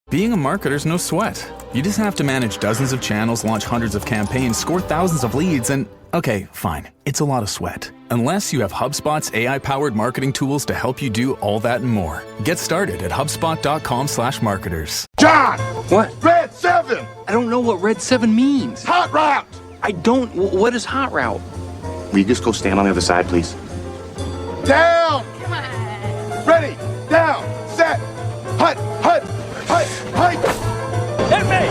Being a marketer's no sweat. You just have to manage dozens of channels, launch hundreds of campaigns, score thousands of leads, and okay, fine, it's a lot of sweat. Unless you have HubSpot's AI-powered marketing tools to help you do all that and more. Get started at HubSpot.com/marketers. John! What? Red 7! I don't know what Red 7 means. Hot route! I don't. What is hot route? Will you just go stand on the other side, please? Down! Come on! Ready! Down! Set! Hut! Hut! Hut! Hut! Hit me!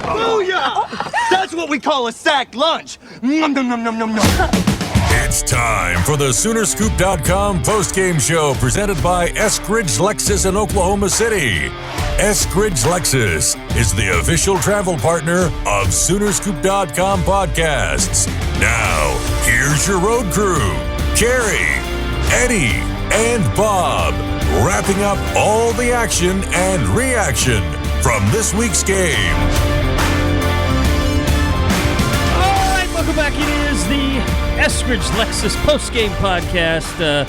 Booyah! That's what we call a sack lunch. Nom, nom, nom, nom, nom, nom. It's time for the Soonerscoop.com postgame show presented by Eskridge Lexus in Oklahoma City. Eskridge Lexus is the official travel partner of Soonerscoop.com podcasts. Now, here's your road crew, Carrie, Eddie, and Bob, wrapping up all the action and reaction from this week's game. Welcome back. It is the Eskridge Lexus postgame podcast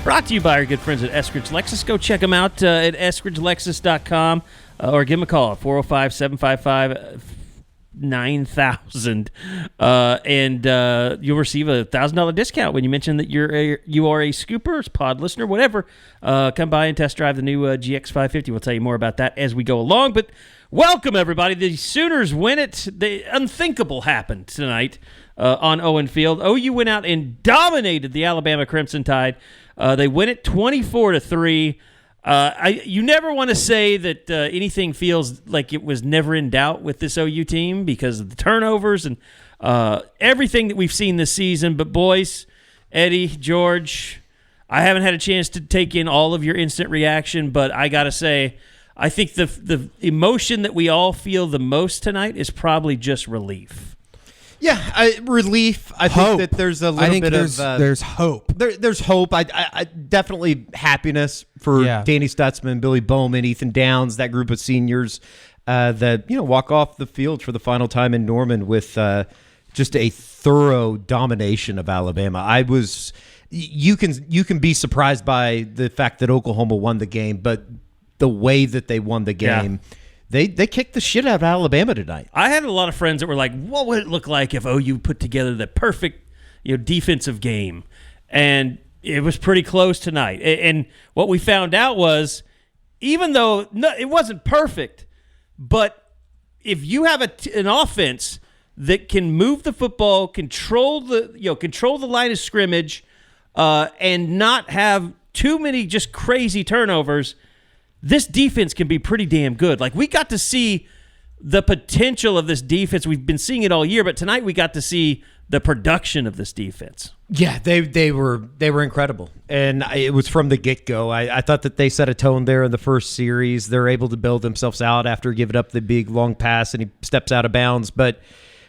brought to you by our good friends at Eskridge Lexus. Go check them out at eskridgelexus.com or give them a call at 405-755-9000 and you'll receive a $1,000 discount when you mention that you are a Scoopers pod listener, whatever. Come by and test drive the new GX550. We'll tell you more about that as we go along. But welcome, everybody. The Sooners win it. The unthinkable happened tonight on Owen Field. OU went out and dominated the Alabama Crimson Tide. They win it 24-3. You never want to say that anything feels like it was never in doubt with this OU team because of the turnovers and everything that we've seen this season. But boys, Eddie, George, I haven't had a chance to take in all of your instant reaction, but I got to say, I think the emotion that we all feel the most tonight is probably just relief. Yeah, relief. I think that there's a little bit of there's hope. There's hope. I definitely happiness for Danny Stutzman, Billy Bowman, Ethan Downs, that group of seniors that walk off the field for the final time in Norman with just a thorough domination of Alabama. You can be surprised by the fact that Oklahoma won the game, but the way that they won the game. Yeah. They kicked the shit out of Alabama tonight. I had a lot of friends that were like, what would it look like if OU put together the perfect defensive game? And it was pretty close tonight. And what we found out was, even though it wasn't perfect, but if you have an offense that can move the football, control the line of scrimmage, and not have too many just crazy turnovers, this defense can be pretty damn good. Like, we got to see the potential of this defense. We've been seeing it all year, but tonight we got to see the production of this defense. Yeah, they were incredible, and it was from the get-go. I thought that they set a tone there in the first series. They're able to build themselves out after giving up the big long pass, and he steps out of bounds. But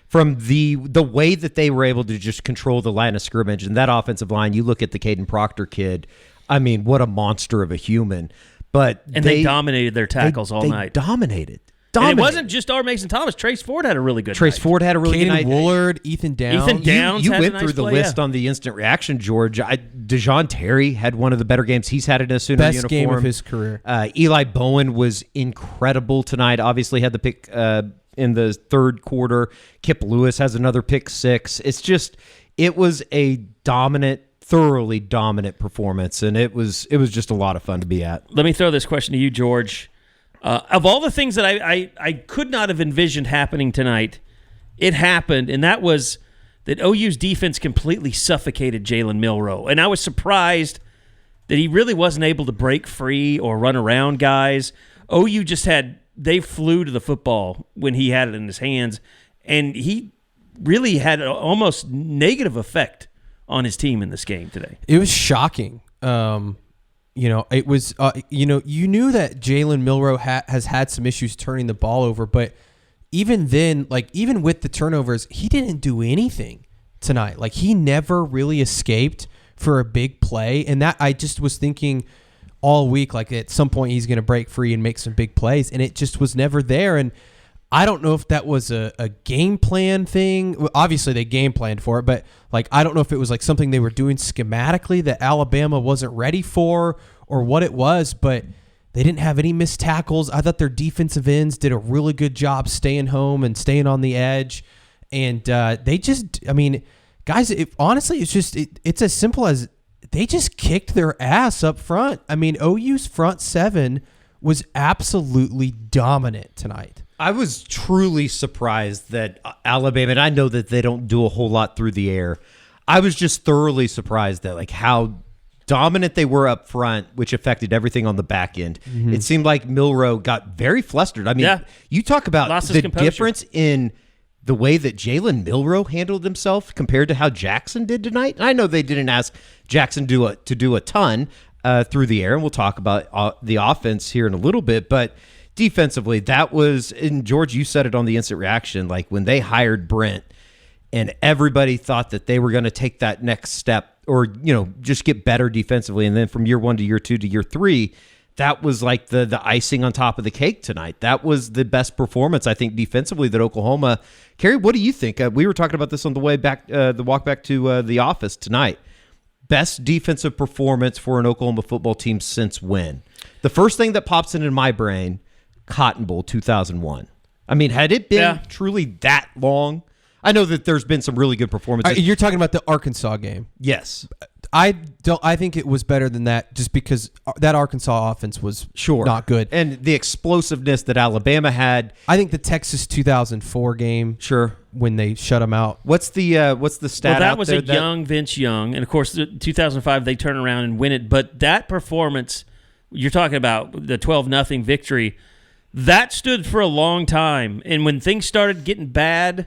from the way that they were able to just control the line of scrimmage and that offensive line, you look at the Caden Proctor kid. I mean, what a monster of a human. But they dominated their tackles all night. Dominated. And it wasn't just R. Mason Thomas. Trace Ford had a really good night. Ford had a really good night. Woolard, Ethan Downs. You went through the list on the instant reaction, George. DeJohn Terry had one of the better games he's had in a Sooner uniform. Best game of his career. Eli Bowen was incredible tonight. Obviously had the pick in the third quarter. Kip Lewis has another pick six. It was a thoroughly dominant performance, and it was just a lot of fun to be at. Let me throw this question to you, George. Of all the things that I could not have envisioned happening tonight, it happened, and that was that OU's defense completely suffocated Jalen Milroe. And I was surprised that he really wasn't able to break free or run around guys. OU they flew to the football when he had it in his hands, and he really had an almost negative effect on his team in this game today. It was shocking. It was, you knew that Jalen Milroe has had some issues turning the ball over, but even then, even with the turnovers, he didn't do anything tonight. He never really escaped for a big play. And that I just was thinking all week, at some point he's going to break free and make some big plays. And it just was never there. And I don't know if that was a game plan thing. Well, obviously, they game planned for it, but I don't know if it was something they were doing schematically that Alabama wasn't ready for or what it was. But They didn't have any missed tackles. I thought their defensive ends did a really good job staying home and staying on the edge. And they just, I mean, guys, honestly, it's as simple as they just kicked their ass up front. I mean, OU's front seven was absolutely dominant tonight. I was truly surprised that Alabama, and I know that they don't do a whole lot through the air. I was just thoroughly surprised at how dominant they were up front, which affected everything on the back end. Mm-hmm. It seemed like Milroe got very flustered. I mean, you talk about the difference in the way that Jalen Milroe handled himself compared to how Jackson did tonight. And I know they didn't ask Jackson to do a ton through the air, and we'll talk about the offense here in a little bit, but defensively, that was, and George, you said it on the instant reaction, like when they hired Brent and everybody thought that they were going to take that next step or, just get better defensively. And then from year 1 to year 2 to year 3, that was like the icing on top of the cake tonight. That was the best performance, I think, defensively that Oklahoma carried. What do you think? We were talking about this on the way back, the walk back to the office tonight. Best defensive performance for an Oklahoma football team since when? The first thing that pops into my brain, Cotton Bowl 2001. I mean, had it been truly that long? I know that there's been some really good performances. You're talking about the Arkansas game. Yes. I think it was better than that just because that Arkansas offense was not good. And the explosiveness that Alabama had. I think the Texas 2004 game. Sure. When they shut them out. What's the stat Well, that out was there a young Vince Young. And, of course, 2005, they turn around and win it. But that performance, you're talking about the 12-0 victory, that stood for a long time. And when things started getting bad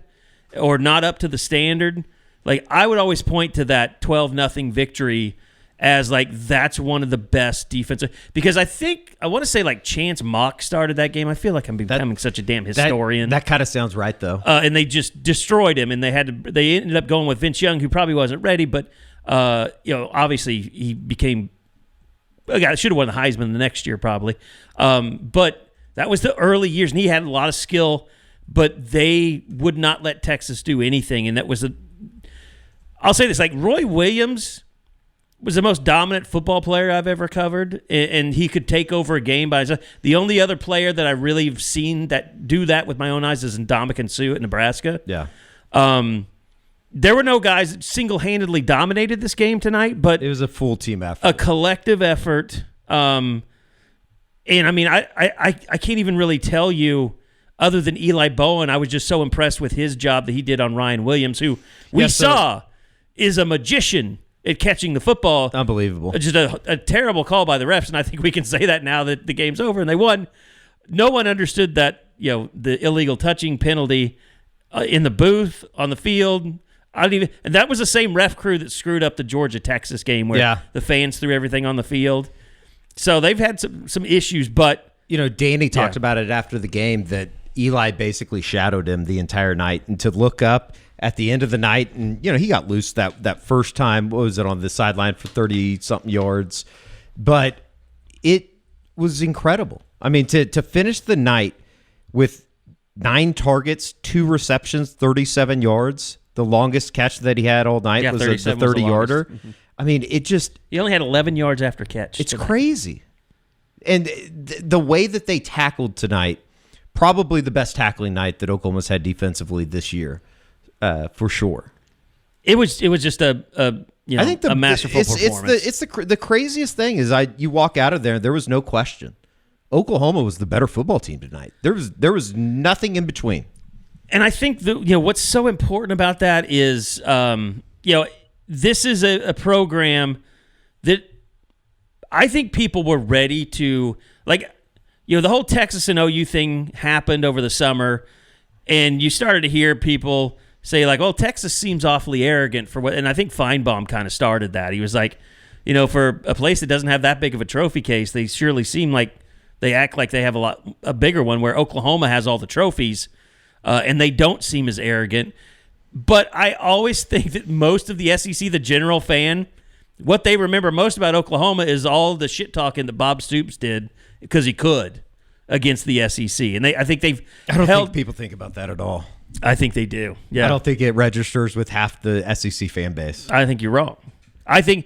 or not up to the standard, like I would always point to that 12-0 victory as like that's one of the best defensive, because I want to say like Chance Mock started that game. I feel like I'm becoming such a damn historian. That kind of sounds right though. And they just destroyed him, and they ended up going with Vince Young, who probably wasn't ready, but obviously he became a guy that should have won the Heisman the next year probably. But that was the early years, and he had a lot of skill, but they would not let Texas do anything, and that was I'll say this, like Roy Williams was the most dominant football player I've ever covered, and he could take over a game by himself. The only other player that I really have seen that do that with my own eyes is Ndamukong Suh at Nebraska. Yeah. There were no guys that single-handedly dominated this game tonight, but it was a full team effort. A collective effort. And I mean, I can't even really tell you, other than Eli Bowen, I was just so impressed with his job that he did on Ryan Williams, who we saw is a magician at catching the football. Unbelievable. Just a terrible call by the refs, and I think we can say that now that the game's over and they won. No one understood that, the illegal touching penalty in the booth, on the field. And that was the same ref crew that screwed up the Georgia-Texas game where the fans threw everything on the field. So they've had some issues, but Danny talked about it after the game that Eli basically shadowed him the entire night, and to look up at the end of the night, and he got loose that first time. What was it, on the sideline for 30-something yards? But it was incredible. I mean, to finish the night with 9 targets, 2 receptions, 37 yards. The longest catch that he had all night was the 30-yarder. Mm-hmm. I mean, he only had 11 yards after catch. It's crazy. And the way that they tackled tonight, probably the best tackling night that Oklahoma's had defensively this year, for sure. It was just a masterful performance. It's the craziest thing is you walk out of there and there was no question. Oklahoma was the better football team tonight. There was nothing in between. And I think what's so important about that is this is a program that I think people were ready to, like, the whole Texas and OU thing happened over the summer, and you started to hear people say, like, "Oh, Texas seems awfully arrogant for what," and I think Feinbaum kind of started that. He was like, for a place that doesn't have that big of a trophy case, they surely seem like they act like they have a bigger one, where Oklahoma has all the trophies, and they don't seem as arrogant. But I always think that most of the SEC, the general fan, what they remember most about Oklahoma is all the shit talking that Bob Stoops did because he could against the SEC. And I think they've I don't think people think about that at all. I think they do. Yeah. I don't think it registers with half the SEC fan base. I think you're wrong. I think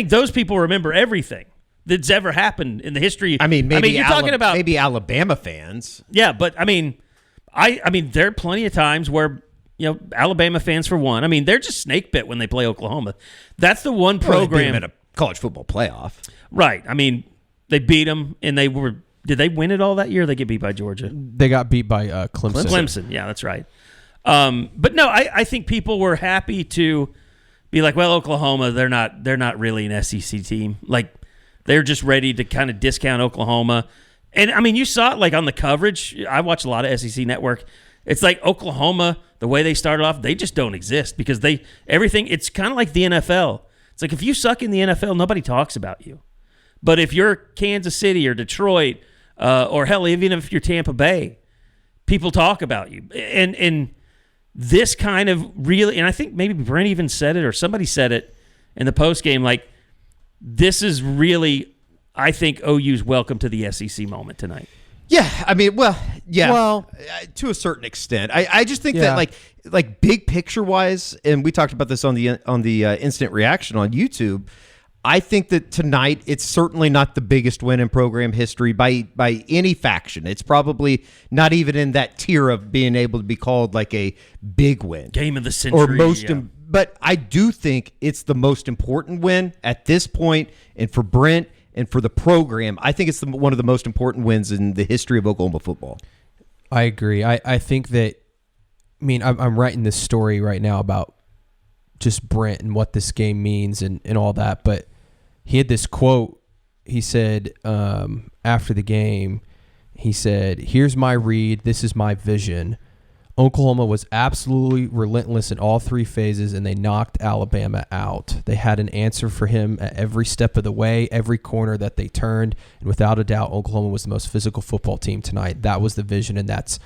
those people remember everything. that's ever happened in the history. I mean, maybe you're talking about maybe Alabama fans. Yeah, but I mean, there are plenty of times where Alabama fans, for one, they're just snake bit when they play Oklahoma. That's the one program They beat them in a college football playoff, right? They beat them, and they were. Did they win it all that year? Or they get beat by Georgia. They got beat by Clemson. Clemson, yeah, that's right. But no, I think people were happy to be like, well, Oklahoma, they're not really an SEC team. Like, they're just ready to kind of discount Oklahoma. And you saw it like on the coverage. I watch a lot of SEC Network. It's like Oklahoma, the way they started off, they just don't exist because it's kind of like the NFL. It's like if you suck in the NFL, nobody talks about you. But if you're Kansas City or Detroit, or hell, even if you're Tampa Bay, people talk about you. And this kind of really, and I think maybe Brent even said it or somebody said it in the postgame, like, this is really, I think, OU's welcome to the SEC moment tonight. Yeah, Well, to a certain extent, I just think that like big picture wise, and we talked about this on the instant reaction on YouTube. I think that tonight it's certainly not the biggest win in program history by any faction. It's probably not even in that tier of being able to be called like a big win, game of the century, or most. But I do think it's the most important win at this point, and for Brent. And for the program, I think it's one of the most important wins in the history of Oklahoma football. I agree. I think that, I'm writing this story right now about just Brent and what this game means and all that. But he had this quote. He said after the game, he said, "Here's my read. This is my vision. Oklahoma was absolutely relentless in all three phases, and they knocked Alabama out. They had an answer for him at every step of the way, every corner that they turned, and without a doubt, Oklahoma was the most physical football team tonight. That was the vision, and that's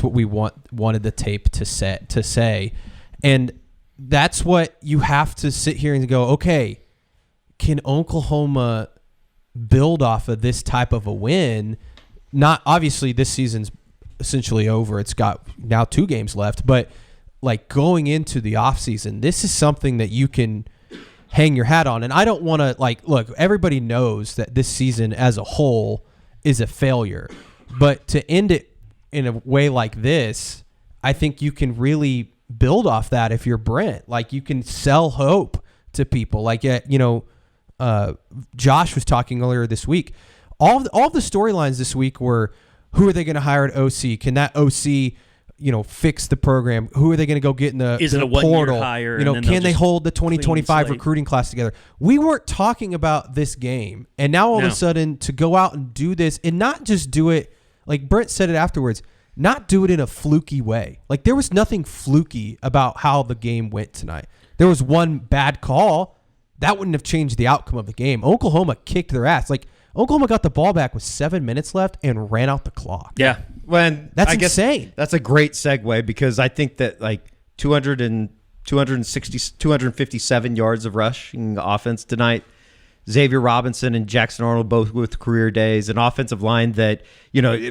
what we wanted the tape to say. And that's what you have to sit here and go, okay, can Oklahoma build off of this type of a win? Not obviously this season's essentially over. It's got now 2 games left, but like going into the offseason, this is something that you can hang your hat on. And I don't want to look, everybody knows that this season as a whole is a failure, but to end it in a way like this, I think you can really build off that. If you're Brent, like, you can sell hope to people. Like, Josh was talking earlier this week. All of the storylines this week were, who are they going to hire at OC? Can that OC, fix the program? Who are they going to go get in the portal? Hire, can they hold the 2025 recruiting class together? We weren't talking about this game, and now all of a sudden to go out and do this, and not just do it like Brent said it afterwards, not do it in a fluky way. Like, there was nothing fluky about how the game went tonight. There was one bad call that wouldn't have changed the outcome of the game. Oklahoma kicked their ass. Like, Oklahoma got the ball back with 7 minutes left and ran out the clock. Yeah. That's insane. That's a great segue, because I think that 257 yards of rushing offense tonight. Xavier Robinson and Jackson Arnold both with career days. An offensive line that,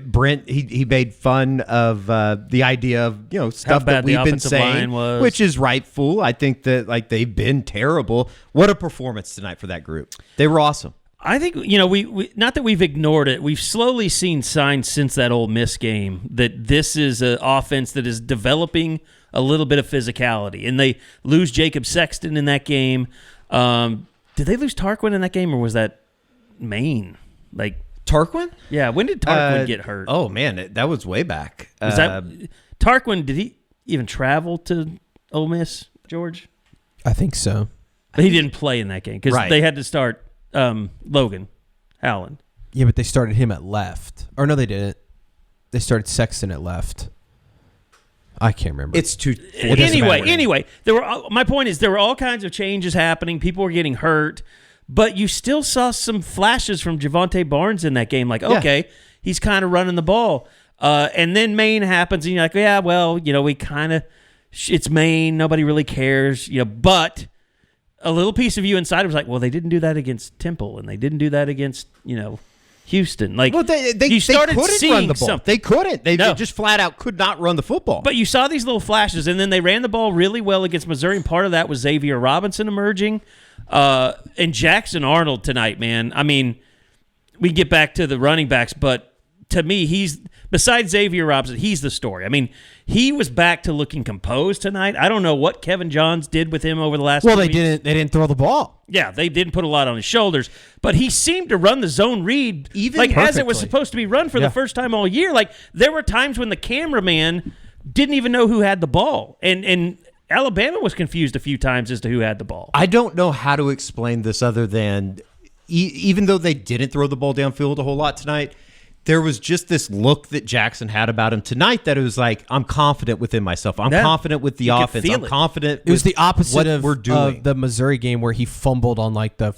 Brent, he made fun of the idea of, stuff that we've been saying, which is rightful. I think that they've been terrible. What a performance tonight for that group. They were awesome. I think, we not that we've ignored it. We've slowly seen signs since that Ole Miss game that this is an offense that is developing a little bit of physicality. And they lose Jacob Sexton in that game. Did they lose Tarquin in that game, or was that Maine? Tarquin? Yeah, when did Tarquin get hurt? Oh, man, that was way back. Was that Tarquin, did he even travel to Ole Miss, George? I think so. But he didn't play in that game because they had to start Logan Howland. Yeah, but they started him at left. Or no, they didn't. They started Sexton at left. I can't remember. It's too. Anyway, my point is there were all kinds of changes happening. People were getting hurt, but you still saw some flashes from Javonte Barnes in that game. Okay, he's kind of running the ball, and then Maine happens, and you're like, yeah, well, we kind of, it's Maine. Nobody really cares, But a little piece of you inside was like, well, they didn't do that against Temple, and they didn't do that against Houston. Like, well, they you started couldn't seeing run the ball. something. They couldn't. They No. just flat out could not run the football. But you saw these little flashes, and then they ran the ball really well against Missouri, and part of that was Xavier Robinson emerging. And Jackson Arnold tonight, man. I mean, we get back to the running backs, but to me, he's, besides Xavier Robinson, he's the story. I mean, he was back to looking composed tonight. I don't know what Kevin Johns did with him over the last 2 weeks. They didn't throw the ball. Yeah, they didn't put a lot on his shoulders, but he seemed to run the zone read like as it was supposed to be run for the first time all year. Like, there were times when the cameraman didn't even know who had the ball, and Alabama was confused a few times as to who had the ball. I don't know how to explain this other than even though they didn't throw the ball downfield a whole lot tonight, there was just this look that Jackson had about him tonight that it was like, I'm confident within myself. I'm confident with the offense. I'm confident It was the opposite what of we're doing. Of the Missouri game where he fumbled on like the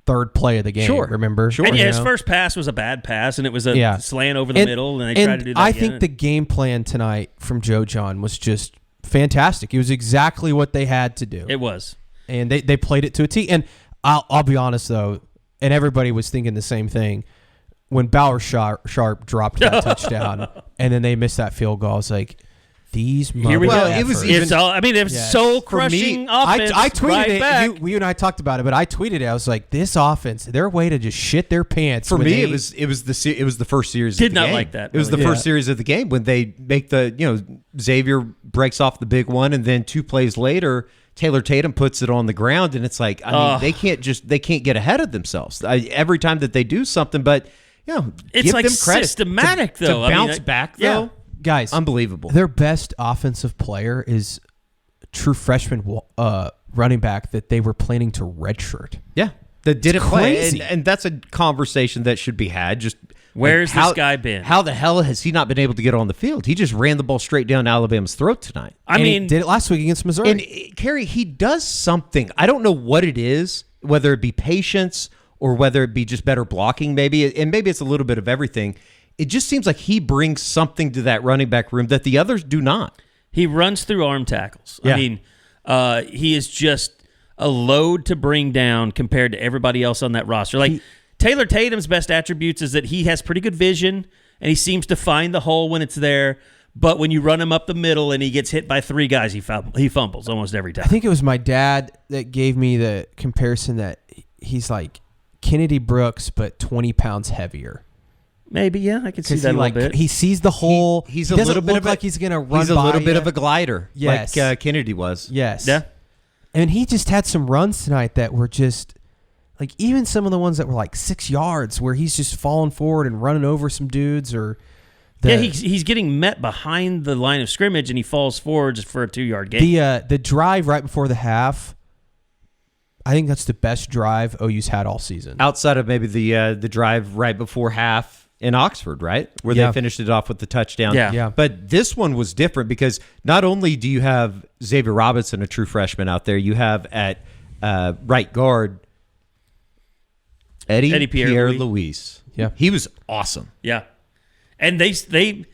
third play of the game. Sure. Remember? Sure. And You his know? first pass was a bad pass, and it was a slant over the middle, and they tried to do that I again. think the game plan tonight from Joe John was just fantastic. It was exactly what they had to do. It was. And they played it to a T. And I'll be honest, though, and everybody was thinking the same thing. When Bauer Sharp dropped that touchdown and then they missed that field goal, I was like, these Here we go. motherfuckers. it was even- It's all, I mean, it was soul crushing offense. I tweeted right it. back. You and I talked about it, but I tweeted it. I was like, "This offense, their way to just shit their pants." For when me, they- it was the first series. Did of the not game. like that, It was really. the first series of the game when they make Xavier breaks off the big one, and then 2 plays later, Taylor Tatum puts it on the ground, and it's like, I mean, they can't get ahead of themselves every time that they do something. But It's give like them credit systematic, to though. I mean, bounce back though. yeah. guys, Unbelievable. Their best offensive player is a true freshman running back that they were planning to redshirt. Yeah, that didn't play, crazy. and that's a conversation that should be had. Just Where's this guy been? How the hell has he not been able to get on the field? He just ran the ball straight down Alabama's throat tonight. I And mean, he did it last week against Missouri. And Kerry, he does something. I don't know what it is, whether it be patience or whether it be just better blocking, maybe, and maybe it's a little bit of everything. It just seems like he brings something to that running back room that the others do not. he runs through arm tackles. Yeah. I mean, he is just a load to bring down compared to everybody else on that roster. Like, Taylor Tatum's best attributes is that he has pretty good vision, and he seems to find the hole when it's there. But when you run him up the middle and he gets hit by 3 guys, he fumbles almost every time. I think it was my dad that gave me the comparison that he's like Kennedy Brooks, but 20 pounds heavier. Maybe, yeah, I can see that a little bit. He sees the hole. He's he a little bit look of like he's gonna run. He's a by little bit ya. of a glider, Yes. like Kennedy was. Yes. Yeah. And he just had some runs tonight that were just like, even some of the ones that were like 6 yards where he's just falling forward and running over some dudes or. Yeah, he's getting met behind the line of scrimmage, and he falls forward just for a 2-yard gain. The drive right before the half, I think that's the best drive OU's had all season. Outside of maybe the drive right before half in Oxford, right? Where they finished it off with the touchdown. Yeah. But this one was different because not only do you have Xavier Robinson, a true freshman out there, you have at right guard Eddie Pierre-Louis. Yeah. He was awesome. Yeah. And they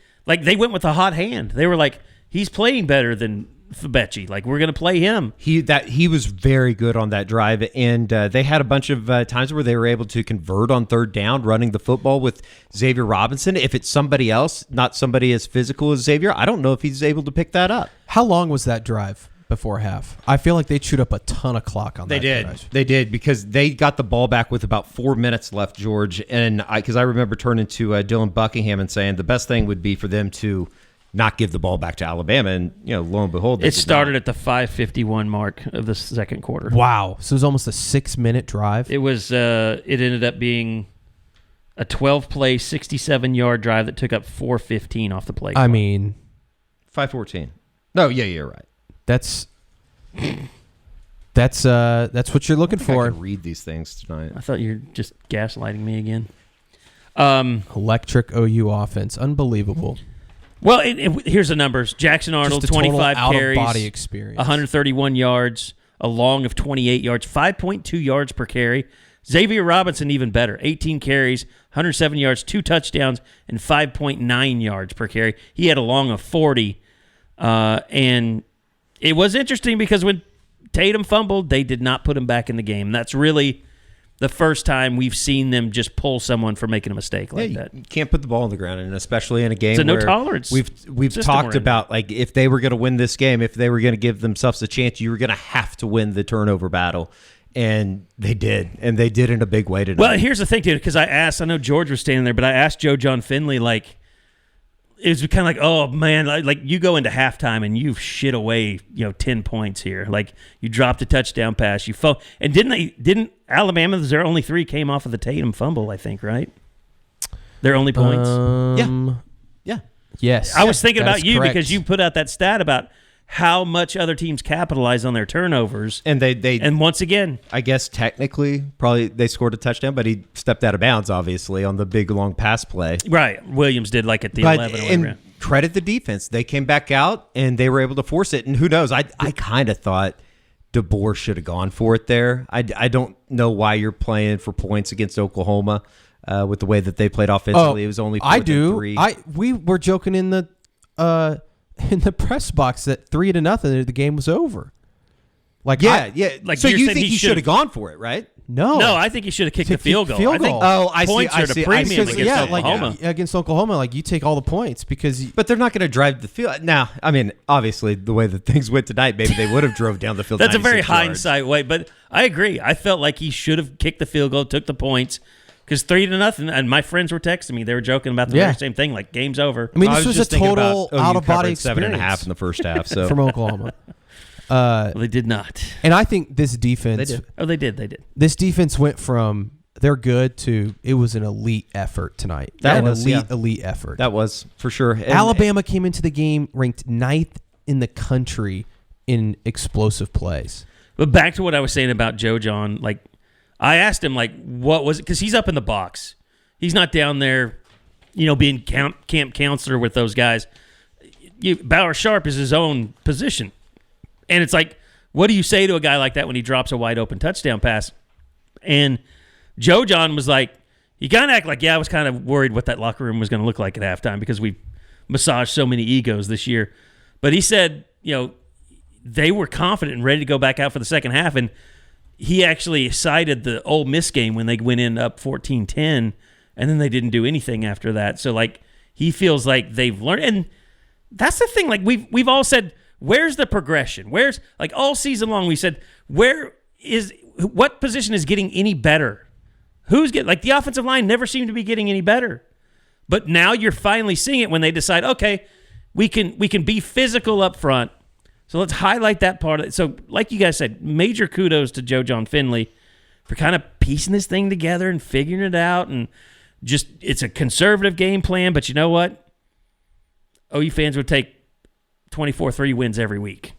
went with a hot hand. They were like, he's playing better than Fabecci. Like, we're going to play him. He was very good on that drive, and they had a bunch of times where they were able to convert on third down, running the football with Xavier Robinson. If it's somebody else, not somebody as physical as Xavier, I don't know if he's able to pick that up. How long was that drive before half? I feel like they chewed up a ton of clock on that drive. They did, because they got the ball back with about 4 minutes left, George. And because I remember turning to Dylan Buckingham and saying the best thing would be for them to not give the ball back to Alabama. And, lo and behold, It started at the 5:51 mark of the second quarter. Wow. So it was almost a 6-minute drive. It was. It ended up being a 12-play, 67-yard drive that took up 4:15 off the play clock. I mean, 5:14. No, yeah, you're right. That's what you're looking I for. can read these things tonight. I thought you were just gaslighting me again. Electric OU offense. Unbelievable. Well, here's the numbers. Jackson Arnold, Just a total 25 carries, out-of-body experience. 131 yards, a long of 28 yards, 5.2 yards per carry. Xavier Robinson, even better, 18 carries, 107 yards, 2 touchdowns, and 5.9 yards per carry. He had a long of 40. And it was interesting because when Tatum fumbled, they did not put him back in the game. That's really the first time we've seen them just pull someone for making a mistake like that. You can't put the ball on the ground, and especially in a game It's a no where tolerance we've system talked we're in. about, like, if they were going to win this game, if they were going to give themselves a chance, you were going to have to win the turnover battle. And they did. And they did in a big way tonight. Well, here's the thing, dude, because I know George was standing there, but I asked Joe John Finley, like, it was kind of like, oh, man, like you go into halftime and you've shit away, 10 points here. Like, you dropped a touchdown pass. And didn't Alabama, their only 3 came off of the Tatum fumble, I think, right? Their only points? Yeah. Yes. I was thinking that about is you correct. because you put out that stat about how much other teams capitalize on their turnovers. And and once again, I guess technically, probably they scored a touchdown, but he stepped out of bounds, obviously, on the big long pass play. right, Williams did like at the 11 or whatever. And credit the defense. They came back out and they were able to force it. And who knows? I kind of thought DeBoer should have gone for it there. I don't know why you're playing for points against Oklahoma with the way that they played offensively. It was only 4th and 3. We were joking in the press box that 3-0 the game was over. Like Like so you're you saying think he he should have gone for it, right? No, I think he should have kicked the field goal. field I think goal. Oh, I see, points I are see, the I premium see. against Yeah, Oklahoma. against Oklahoma, like you take all the points because But they're not going to drive the field. Now, I mean, obviously, the way that things went tonight, maybe they would have drove down the field. That's a very 96 yards. hindsight way, but I agree. I felt like he should have kicked the field goal, took the points, because 3-0, and my friends were texting me. They were joking about the very same thing, like game's over. I mean, I this was a just thinking total about OU out of body covering experience 7.5 in the first half. So from Oklahoma. Well, they did not. And I think this defense, They did. Oh, they did. They did. this defense went from they're good to it was an elite effort tonight. That An was, elite effort. that was for sure. And Alabama came into the game ranked 9th in the country in explosive plays. But back to what I was saying about Joe John, like, I asked him, like, what was it? Because he's up in the box. He's not down there, being camp counselor with those guys. Bauer Sharp is his own position. And it's like, what do you say to a guy like that when he drops a wide open touchdown pass? And Joe John was like, he kind of acted like, I was kind of worried what that locker room was going to look like at halftime because we massaged so many egos this year. But he said, they were confident and ready to go back out for the second half. And he actually cited the Ole Miss game when they went in up 14-10, and then they didn't do anything after that. So, like, he feels like they've learned. And that's the thing. Like, we've all said, where's the progression? Where's, like, all season long we said, what position is getting any better? Who's getting, like, the offensive line never seemed to be getting any better. But now you're finally seeing it when they decide, okay, we can be physical up front. So let's highlight that part of it. So, like you guys said, major kudos to Joe John Finley for kind of piecing this thing together and figuring it out. And just, it's a conservative game plan, but you know what? OU fans would take 24-3 wins every week.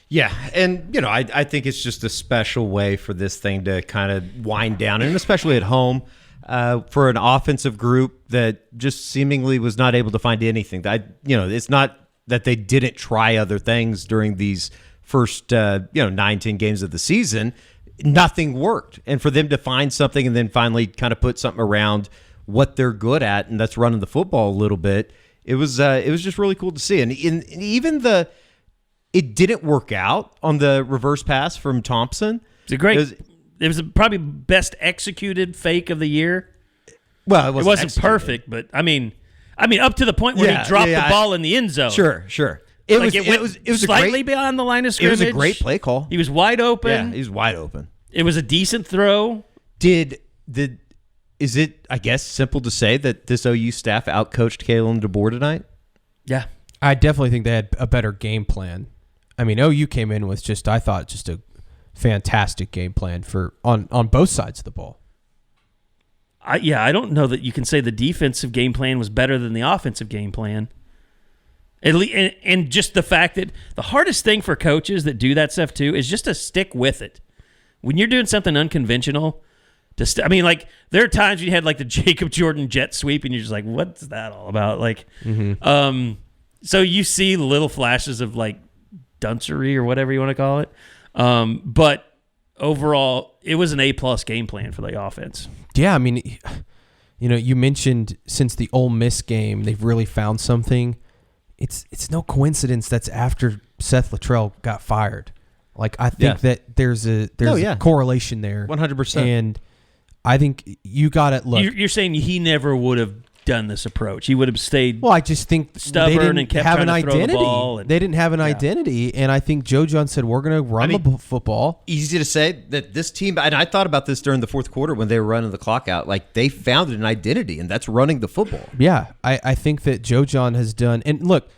Yeah, and I think it's just a special way for this thing to kind of wind down, and especially at home for an offensive group that just seemingly was not able to find anything. It's not that they didn't try other things during these first 9-10 games of the season. Nothing worked, and for them to find something and then finally kind of put something around what they're good at, and that's running the football a little bit. It was just really cool to see, and even it didn't work out on the reverse pass from Thompson. It was probably best executed fake of the year. Well, it wasn't executed. Perfect, but I mean, up to the point where he dropped the ball in the end zone. Sure. It was slightly beyond the line of scrimmage. It was a great play call. He was wide open. Yeah, he was wide open. It was a decent throw. Is it, I guess, simple to say that this OU staff outcoached Kalen DeBoer tonight? Yeah. I definitely think they had a better game plan. I mean, OU came in with just a fantastic game plan on both sides of the ball. I don't know that you can say the defensive game plan was better than the offensive game plan. At least, and just the fact that the hardest thing for coaches that do that stuff too is just to stick with it. When you're doing something unconventional, there are times when you had like the Jacob Jordan jet sweep, and you're just like, "What's that all about?" Like, so you see little flashes of like duncery or whatever you want to call it, but overall, it was an A+ game plan for the offense. Yeah, I mean, you mentioned since the Ole Miss game, they've really found something. It's no coincidence that's after Seth Luttrell got fired. Like I think that there's a correlation there, 100%. And I think you got to look. You're saying he never would have done this approach. He would have stayed. Well, I just think stubborn they didn't and kept have trying an to throw the identity. ball and- They didn't have an identity, and I think Joe John said we're going to run the football. Easy to say that this team, and I thought about this during the fourth quarter when they were running the clock out. Like they found an identity, and that's running the football. Yeah, I think that Joe John has done. And look,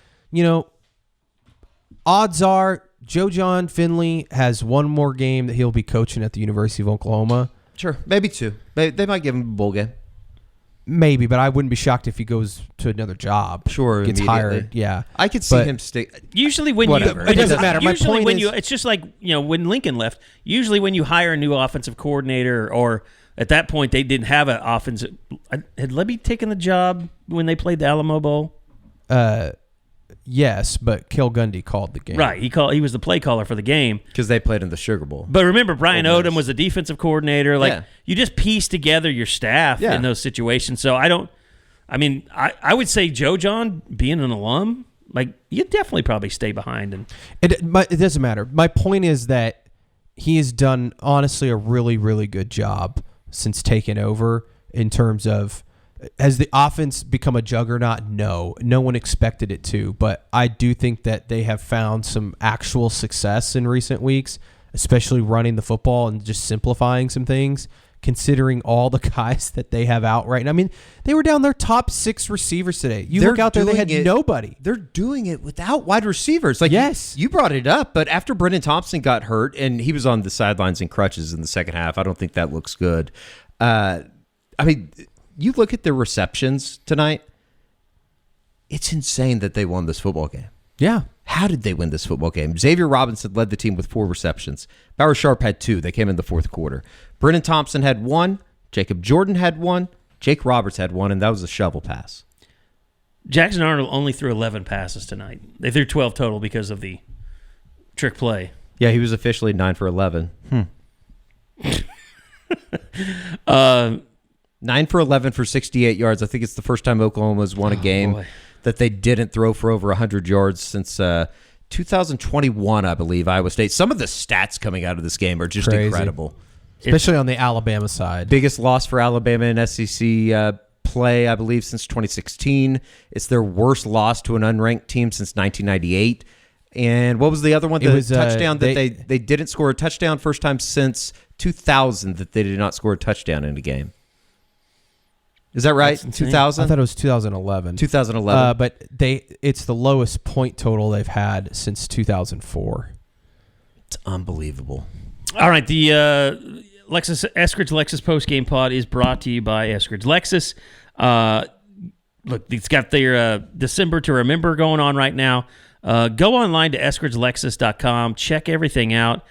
odds are Joe John Finley has one more game that he'll be coaching at the University of Oklahoma. Sure, maybe two. They might give him a bowl game. Maybe, but I wouldn't be shocked if he goes to another job. Sure, gets hired. Yeah, I could see him stay. Usually, when Whatever. It doesn't matter. My Usually, point when is, it's just like when Lincoln left. Usually, when you hire a new offensive coordinator, or at that point they didn't have an offensive. Had Lebby taken the job when they played the Alamo Bowl? yes, but Kel Gundy called the game. Right, he was the play caller for the game Because they played in the Sugar Bowl. But remember, Brian Odom was the defensive coordinator. Like you just piece together your staff in those situations. So I would say Joe John, being an alum, like you'd definitely probably stay behind. And it doesn't matter. My point is that he has done honestly a really, really good job since taking over in terms of. Has the offense become a juggernaut? No one expected it to, but I do think that they have found some actual success in recent weeks, especially running the football and just simplifying some things, considering all the guys that they have out right now. I mean, they were down their top 6 receivers today. You look out there, they had nobody. They're doing it without wide receivers. Like yes. You brought it up, but after Brendan Thompson got hurt and he was on the sidelines in crutches in the second half, I don't think that looks good. You look at their receptions tonight, it's insane that they won this football game. Yeah. How did they win this football game? Xavier Robinson led the team with 4 receptions. Bauer Sharp had 2. They came in the fourth quarter. Brennan Thompson had 1. Jacob Jordan had 1. Jake Roberts had 1, and that was a shovel pass. Jackson Arnold only threw 11 passes tonight. They threw 12 total because of the trick play. Yeah, he was officially 9 for 11. 9 for 11 for 68 yards. I think it's the first time Oklahoma's won a game that they didn't throw for over 100 yards since 2021, I believe, Iowa State. Some of the stats coming out of this game are just incredible. Especially on the Alabama side. Biggest loss for Alabama in SEC play, I believe, since 2016. It's their worst loss to an unranked team since 1998. And what was the other one? The touchdown that they didn't score a touchdown. First time since 2000 that they did not score a touchdown in a game. Is that right? 2000? I thought it was 2011. 2011. But it's the lowest point total they've had since 2004. It's unbelievable. All right, the Eskridge Lexus postgame pod is brought to you by Eskridge Lexus. Look, it's got their December to Remember going on right now. Go online to eskridgelexus.com. Check everything out.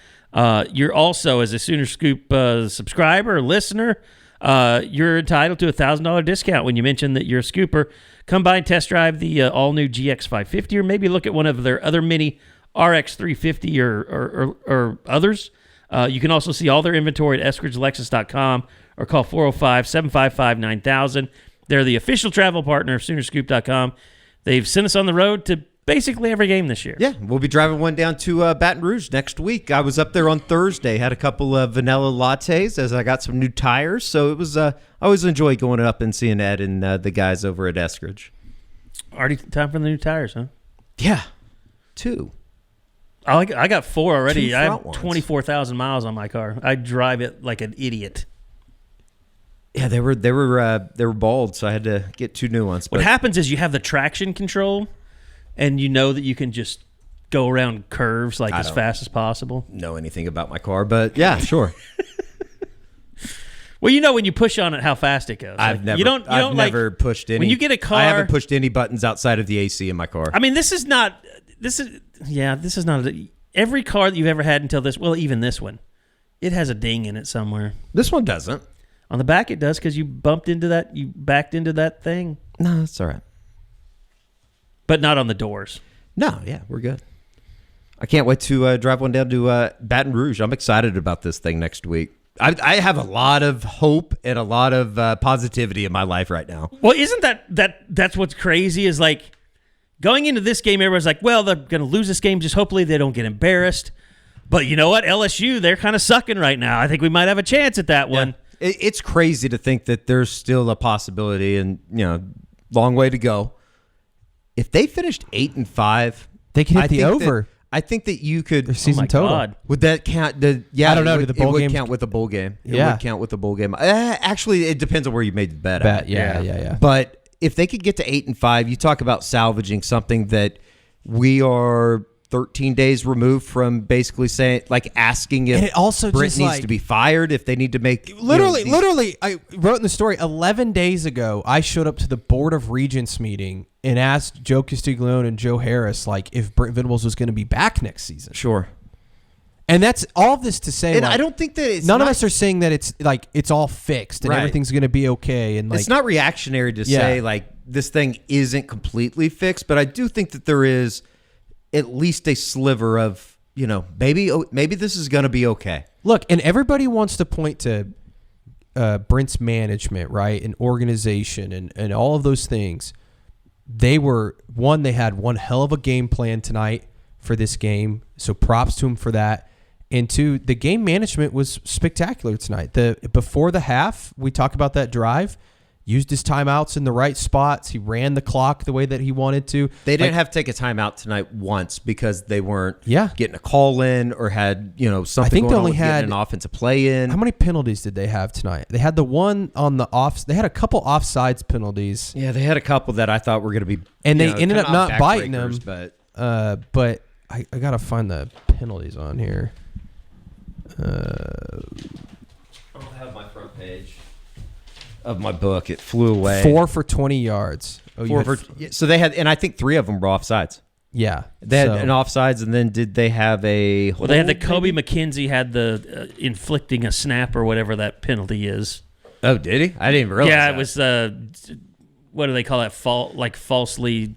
You're also, as a Sooner Scoop subscriber or listener, you're entitled to a $1,000 discount when you mention that you're a scooper. Come by and test drive the all-new GX550, or maybe look at one of their other mini RX350 or others. You can also see all their inventory at eskridgelexus.com or call 405-755-9000. They're the official travel partner of Soonerscoop.com. They've sent us on the road to basically every game this year. Yeah, we'll be driving one down to Baton Rouge next week. I was up there on Thursday, had a couple of vanilla lattes as I got some new tires. So it was. I always enjoy going up and seeing Ed and the guys over at Eskridge. Already time for the new tires, huh? Yeah, 2. I got 4 already. 2 I front have ones. 24,000 miles on my car. I drive it like an idiot. Yeah, they were bald, so I had to get 2 new ones. What happens is you have the traction control, and you know that you can just go around curves like as fast as possible. Know anything about my car, but yeah, sure. Well, you know when you push on it how fast it goes. I've never pushed any. When you get a car, I haven't pushed any buttons outside of the AC in my car. I mean, this is not. Every car that you've ever had until this. Well, even this one, it has a ding in it somewhere. This one doesn't. On the back, it does because you bumped into that. You backed into that thing. No, that's all right. But not on the doors. No, yeah, we're good. I can't wait to drive one down to Baton Rouge. I'm excited about this thing next week. I have a lot of hope and a lot of positivity in my life right now. Well, isn't that's what's crazy is like going into this game, everyone's like, well, they're going to lose this game. Just hopefully they don't get embarrassed. But you know what? LSU, they're kind of sucking right now. I think we might have a chance at that one. It's crazy to think that there's still a possibility, and long way to go. If they finished 8-5, they can hit the over. I think that you could. Their season total. God. Would that count? I don't know. It would count with the bowl game. It would count with the bowl game. Actually, it depends on where you made the bet at. Yeah. But if they could get to 8-5, you talk about salvaging something that we are 13 days removed from basically saying, like asking if and it also Brent needs to be fired, if they need to make literally. I wrote in the story 11 days ago. I showed up to the Board of Regents meeting and asked Joe Castiglione and Joe Harris if Brent Venables was going to be back next season. Sure. And that's all this to say. And I don't think that it's none of us are saying that it's all fixed and everything's going to be okay. And it's not reactionary to say this thing isn't completely fixed, but I do think that there is at least a sliver of maybe this is going to be okay. Look, and everybody wants to point to Brent's management, right, and organization, and all of those things. They had one hell of a game plan tonight for this game, so props to him for that. And two, the game management was spectacular tonight. Before the half, we talk about that drive, used his timeouts in the right spots. He ran the clock the way that he wanted to. They didn't have to take a timeout tonight once because they weren't getting a call in or had something. I think going they only on with had an offensive play in. How many penalties did they have tonight? They had the one on the off. They had a couple offsides penalties. Yeah, they had a couple that I thought were going to be, and they ended up not biting them. But I gotta find the penalties on here. I don't have my front page of my book. It flew away. 4 for 20 yards. So they had, and I think 3 of them were offsides. Yeah, they had an offsides, and then did they have a? Well, they had the Kobe McKenzie had the inflicting a snap or whatever that penalty is. Oh, did he? I didn't even realize. Yeah, that. it was. What do they call that? Falsely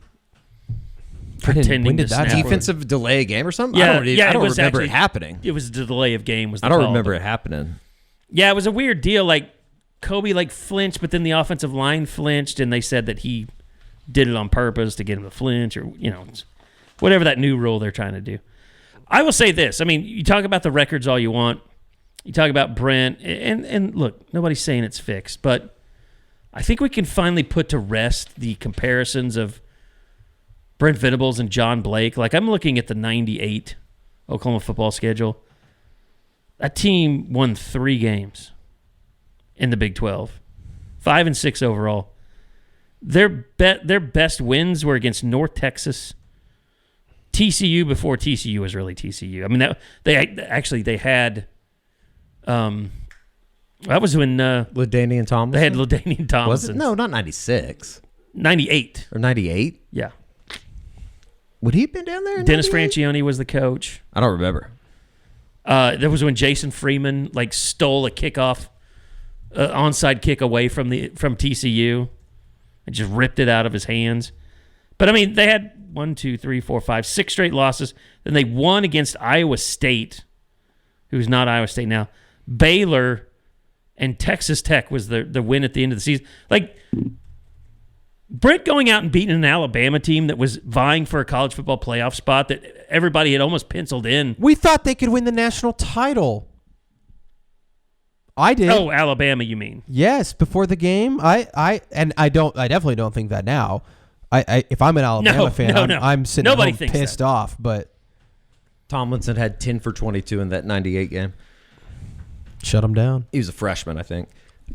pretending to snap. Defensive delay of game or something. Yeah, I don't remember it happening. It was the delay of game. I don't remember it happening. Yeah, it was a weird deal. Like Kobe flinched, but then the offensive line flinched, and they said that he did it on purpose to get him to flinch, or whatever that new rule they're trying to do. I will say this. I mean, you talk about the records all you want. You talk about Brent, and look, nobody's saying it's fixed, but I think we can finally put to rest the comparisons of Brent Venables and John Blake. Like, I'm looking at the 98 Oklahoma football schedule. That team won 3 games in the Big 12, 5 and 6 overall. Their best wins were against North Texas, TCU before TCU was really TCU. I mean, they had. That was when LaDainian Tomlinson. They had LaDainian Tomlinson. Was it? No, not 96. 98 or 98. Yeah. Would he have been down there? Dennis Franchione was the coach. I don't remember. That was when Jason Freeman stole a kickoff, onside kick away from TCU, and just ripped it out of his hands. But I mean, they had 6 straight losses. Then they won against Iowa State, who's not Iowa State now. Baylor and Texas Tech was the win at the end of the season. Brent going out and beating an Alabama team that was vying for a college football playoff spot that everybody had almost penciled in. We thought they could win the national title. I did. Oh, Alabama, you mean? Yes, before the game. I definitely don't think that now. If I'm an Alabama fan, I'm sitting home pissed off. But Tomlinson had 10 for 22 in that 98 game. Shut him down. He was a freshman, I think.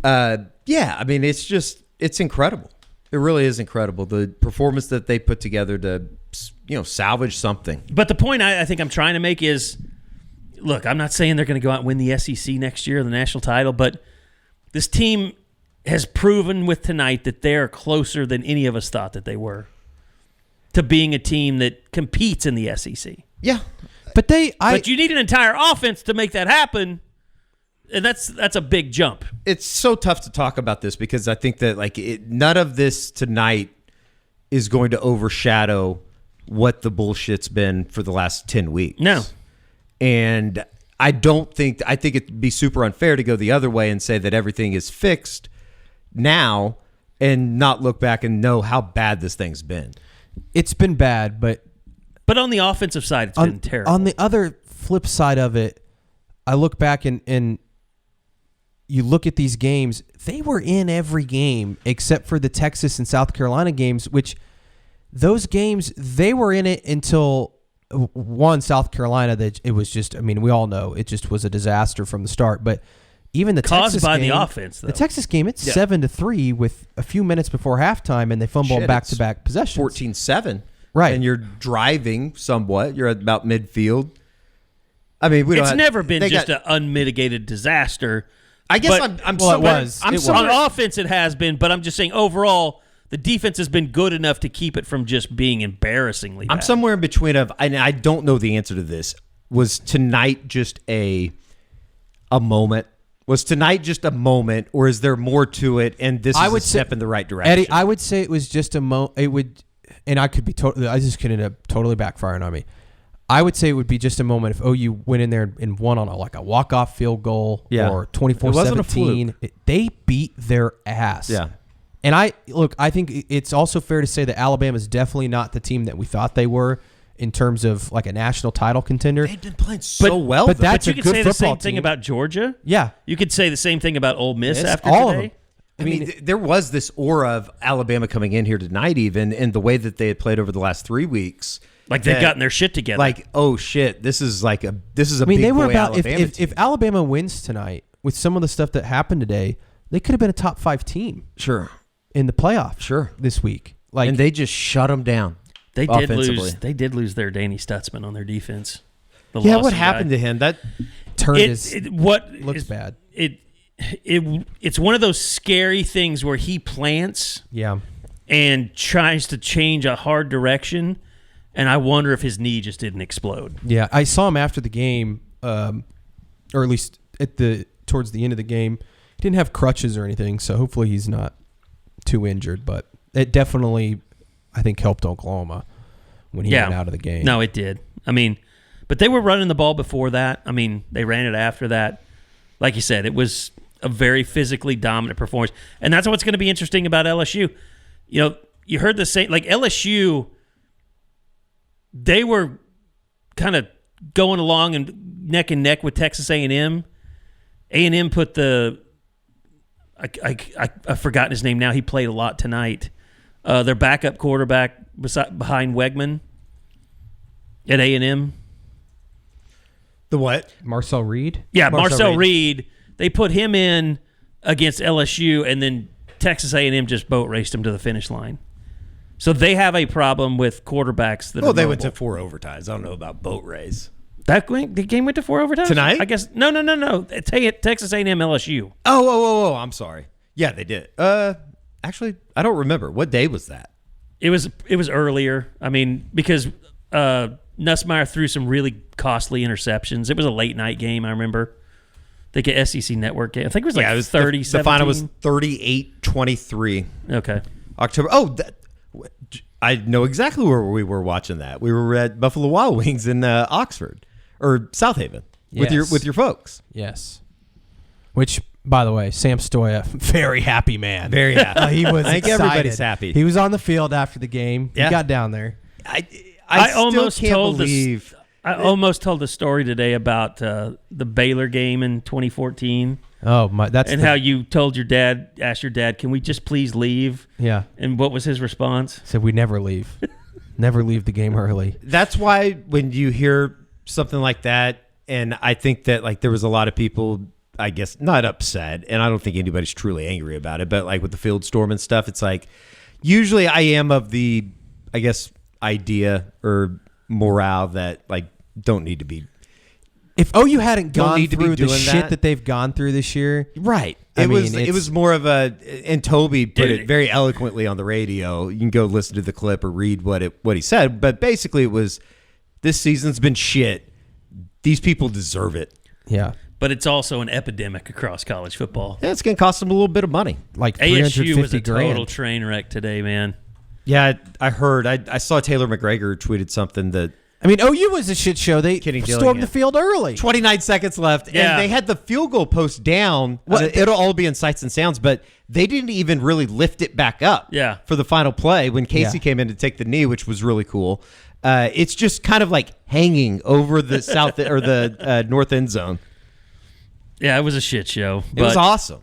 Yeah, I mean, it's incredible. It really is incredible, the performance that they put together to, salvage something. But the point I think I'm trying to make is, look, I'm not saying they're going to go out and win the SEC next year, the national title, but this team has proven with tonight that they're closer than any of us thought that they were to being a team that competes in the SEC. Yeah. But you need an entire offense to make that happen. And that's a big jump. It's so tough to talk about this because I think that none of this tonight is going to overshadow what the bullshit's been for the last 10 weeks. No. And I think it'd be super unfair to go the other way and say that everything is fixed now and not look back and know how bad this thing's been. It's been bad, but on the offensive side, it's been terrible. On the other flip side of it, I look back and you look at these games, they were in every game except for the Texas and South Carolina games, which those games, they were in it until South Carolina, that it was just, I mean, we all know it just was a disaster from the start, but even the caused Texas by game, the offense, though. The Texas game, it's 7-3 with a few minutes before halftime, and they fumble back-to-back possessions. 14-7. Right. And you're driving somewhat. You're at about midfield. I mean, it's never been just an unmitigated disaster. I guess on offense it has been, but I'm just saying overall the defense has been good enough to keep it from just being embarrassingly bad. I'm somewhere in between and I don't know the answer to this. Was tonight just a moment? Was tonight just a moment, or is there more to it? And this is a step in the right direction. Eddie, I would say it was just a moment. It would, and I could be totally. I just could end up totally backfiring on me. I would say it would be just a moment if OU went in there and won on a walk-off field goal or 24-17. They beat their ass. Yeah. And I think it's also fair to say that Alabama is definitely not the team that we thought they were in terms of like a national title contender. They've been playing so well. But that's you a good could say the football same thing team. about Georgia. Yeah. You could say the same thing about Ole Miss after all today. of them. I mean, there was this aura of Alabama coming in here tonight, even in the way that they had played over the last 3 weeks. Like they've gotten their shit together. Like, oh shit, this is a big they were boy about Alabama team. if Alabama wins tonight with some of the stuff that happened today, they could have been a top 5 team. Sure. In the playoffs. Sure. This week. And they just shut them down. They did lose their Danny Stutzman on their defense. What happened to him? That looks bad. It's one of those scary things where he plants and tries to change a hard direction, and I wonder if his knee just didn't explode. Yeah, I saw him after the game, or at least towards the end of the game. He didn't have crutches or anything, so hopefully he's not too injured, but it definitely, I think, helped Oklahoma when he went out of the game. No, it did. I mean, but they were running the ball before that. I mean, they ran it after that. Like you said, it was a very physically dominant performance. And that's what's going to be interesting about LSU. You know, you heard the same, like LSU, they were kind of going along and neck with Texas A&M. A&M put I've forgotten his name now. He played a lot tonight. Their backup quarterback behind Wegman at A&M. The what? Marcel Reed? Yeah, Marcel Reed. They put him in against LSU, and then Texas A&M just boat raced him to the finish line. So they have a problem with quarterbacks that are they mobile. went to 4 overtimes. I don't know about boat race. The game went to 4 overtimes? Tonight? I guess. No. Texas A&M LSU. Oh, I'm sorry. Yeah, they did. Actually, I don't remember. What day was that? It was earlier. I mean, because Nussmeier threw some really costly interceptions. It was a late night game, I remember. I think an SEC network game. I think it was like 30-17. The final was 38-23. Okay. October. Oh, I know exactly where we were watching that. We were at Buffalo Wild Wings in Oxford or South Haven with your folks. Yes. Which, by the way, Sam Stoya, very happy man. Very happy. He was I think excited. everybody's happy. He was on the field after the game. Yeah. He got down there. I almost can't believe. I almost told a story today about the Baylor game in 2014. Oh my! How you told your dad, asked your dad, "Can we just please leave?" Yeah. And what was his response? Said we never leave, never leave the game early. That's why when you hear something like that, and I think that like there was a lot of people, I guess, not upset, and I don't think anybody's truly angry about it, but like with the field storm and stuff, it's like usually I am of the, I guess, idea or morale that like don't need to be. If OU hadn't gone through the shit that that they've gone through this year, right? It was more of a, and Toby put it very eloquently on the radio. You can go listen to the clip or read what he said, but basically it was, this season's been shit. These people deserve it. Yeah. But it's also an epidemic across college football. Yeah, it's going to cost them a little bit of money. Like ASU was a $350,000. total train wreck today, man. Yeah, I heard. I saw Taylor McGregor tweeted something that I mean, OU was a shit show. They stormed the field early. 29 seconds left, and they had the field goal post down. Well, it'll all be in sights and sounds, but they didn't even really lift it back up for the final play when Casey came in to take the knee, which was really cool. It's just kind of like hanging over the south or the north end zone. Yeah, it was a shit show. It was awesome.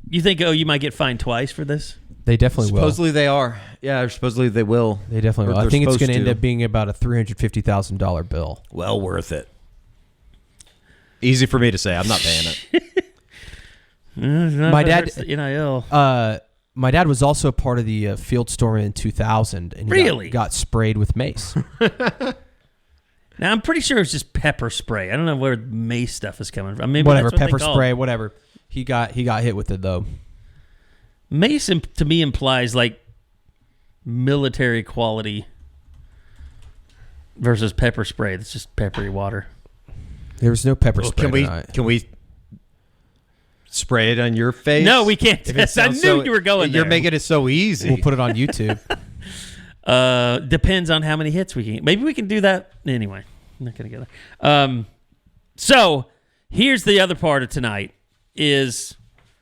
You think you might get fined twice for this? They definitely will. Supposedly they are. Yeah, supposedly they will. They definitely will. I think it's going to end up being about a $350,000 bill. Well worth it. Easy for me to say. I'm not paying it. My dad, NIL. My dad was also part of the field storm in 2000, and he got sprayed with mace. Now I'm pretty sure it's just pepper spray. I don't know where mace stuff is coming from. Maybe whatever, that's what pepper spray, whatever. He got hit with it though. Mace to me implies like military quality versus pepper spray. It's just peppery water. There was no pepper spray. Can we spray it on your face? No, we can't. I knew you were going there. You're making it so easy. We'll put it on YouTube. Depends on how many hits we can get. Maybe we can do that anyway. I'm not going to go there. So here's the other part of tonight is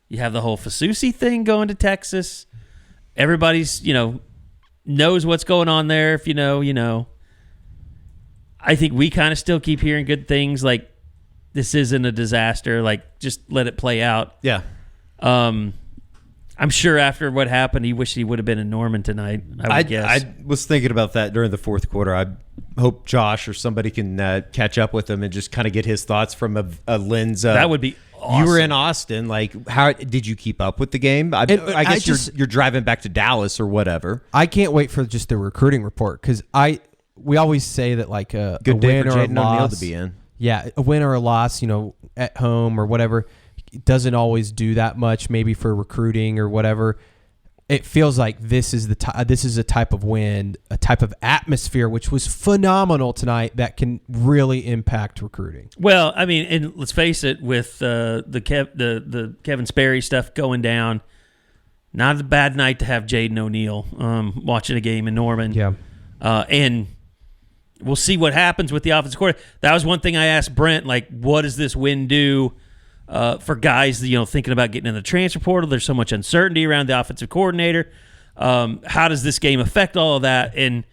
you have the whole Fasusi thing going to Texas. Everybody's, knows what's going on there. If you know. I think we kind of still keep hearing good things like this isn't a disaster. Like, just let it play out. Yeah. I'm sure after what happened, he wished he would have been in Norman tonight, I would guess. I was thinking about that during the fourth quarter. I hope Josh or somebody can catch up with him and just kind of get his thoughts from a lens of... That would be awesome. You were in Austin. Like, how did you keep up with the game? I guess you're driving back to Dallas or whatever. I can't wait for just the recruiting report because we always say that like a win or a loss to be in. Yeah, a win or a loss, at home or whatever, doesn't always do that much. Maybe for recruiting or whatever, it feels like this is a type of win, a type of atmosphere, which was phenomenal tonight that can really impact recruiting. Well, I mean, and let's face it, with the Kevin Sperry stuff going down, not a bad night to have Jaden O'Neal watching a game in Norman. Yeah, and we'll see what happens with the offensive coordinator. That was one thing I asked Brent, like, what does this win do for guys, thinking about getting in the transfer portal? There's so much uncertainty around the offensive coordinator. How does this game affect all of that? And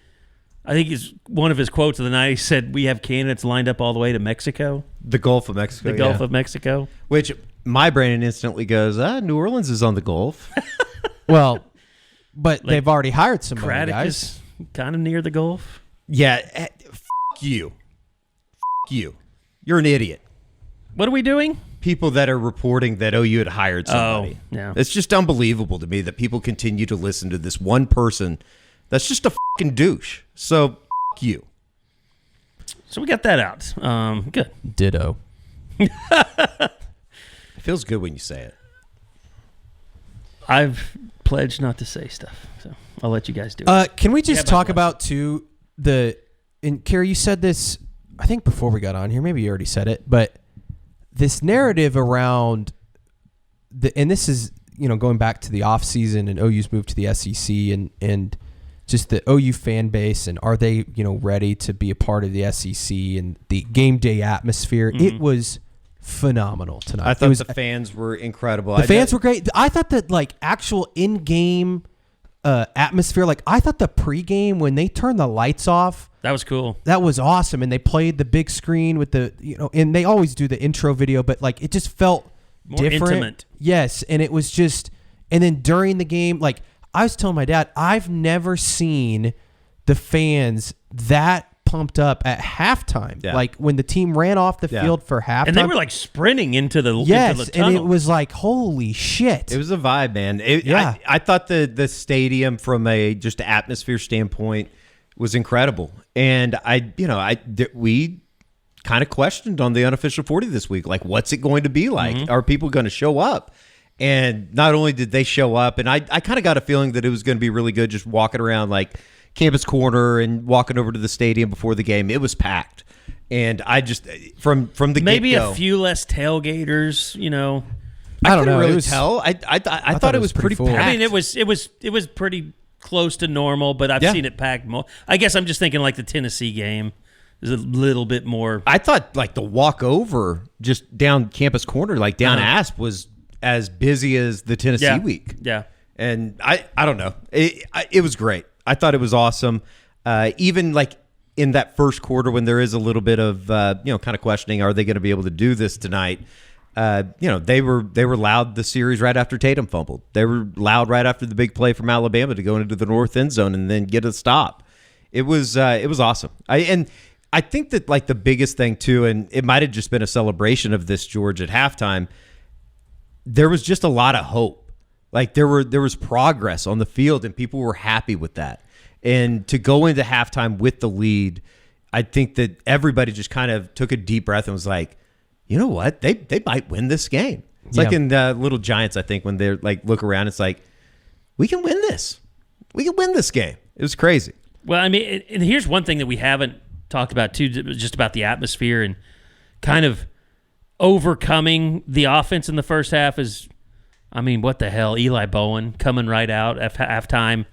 I think one of his quotes of the night, he said, we have candidates lined up all the way to Mexico. The Gulf of Mexico. The Gulf of Mexico. Which my brain instantly goes, New Orleans is on the Gulf. Well, but they've already hired somebody, Craddock guys. is kind of near the Gulf. Yeah, you. You. You're an idiot. What are we doing? People that are reporting that OU had hired somebody. Oh, yeah. It's just unbelievable to me that people continue to listen to this one person that's just a fucking douche. So, you. So we got that out. Good. Ditto. It feels good when you say it. I've pledged not to say stuff, so I'll let you guys do it. Can we just talk about, too, and Carrie, you said this, I think before we got on here, maybe you already said it, but this narrative around and this is, going back to the offseason and OU's move to the SEC and just the OU fan base and are they, ready to be a part of the SEC and the game day atmosphere. Mm-hmm. It was phenomenal tonight. I thought the fans were incredible. The fans were great. I thought that actual in-game atmosphere, I thought the pregame when they turned the lights off, that was cool. That was awesome. And they played the big screen with and they always do the intro video, but it just felt more different. Intimate. Yes. And it was just, and then during the game, I was telling my dad, I've never seen the fans that pumped up at halftime. Yeah. When the team ran off the field for halftime. And they were sprinting into the into the tunnel. And it was holy shit. It was a vibe, man. I thought the stadium from a just atmosphere standpoint was incredible. And we kind of questioned on the unofficial 40 this week, what's it going to be like? Mm-hmm. Are people going to show up? And not only did they show up, and I kind of got a feeling that it was going to be really good just walking around Campus Corner and walking over to the stadium before the game. It was packed. And I just, from the maybe get-go, a few less tailgaters, I don't know. Really tell. I thought it was pretty full. packed. I mean, it was pretty close to normal, but I've seen it packed more. I guess I'm just thinking like the Tennessee game is a little bit more. I thought like the walkover just down Campus Corner, like down Asp, was as busy as the Tennessee week. Yeah. And I don't know. It was great. I thought it was awesome. Even like in that first quarter when there is a little bit of kind of questioning, are they going to be able to do this tonight? They were loud the series right after Tatum fumbled. They were loud right after the big play from Alabama to go into the north end zone and then get a stop. It was awesome. I think that like the biggest thing too, and it might have just been a celebration of this, George, at halftime, there was just a lot of hope. Like there was progress on the field and people were happy with that. And to go into halftime with the lead, I think that everybody just kind of took a deep breath and was like, you know what? They might win this game. It's like in Little Giants, I think, when they're like look around, it's like, we can win this. We can win this game. It was crazy. Well, I mean, and here's one thing that we haven't talked about too, just about the atmosphere and kind of overcoming the offense in the first half is, I mean, what the hell? Eli Bowen coming right out at halftime.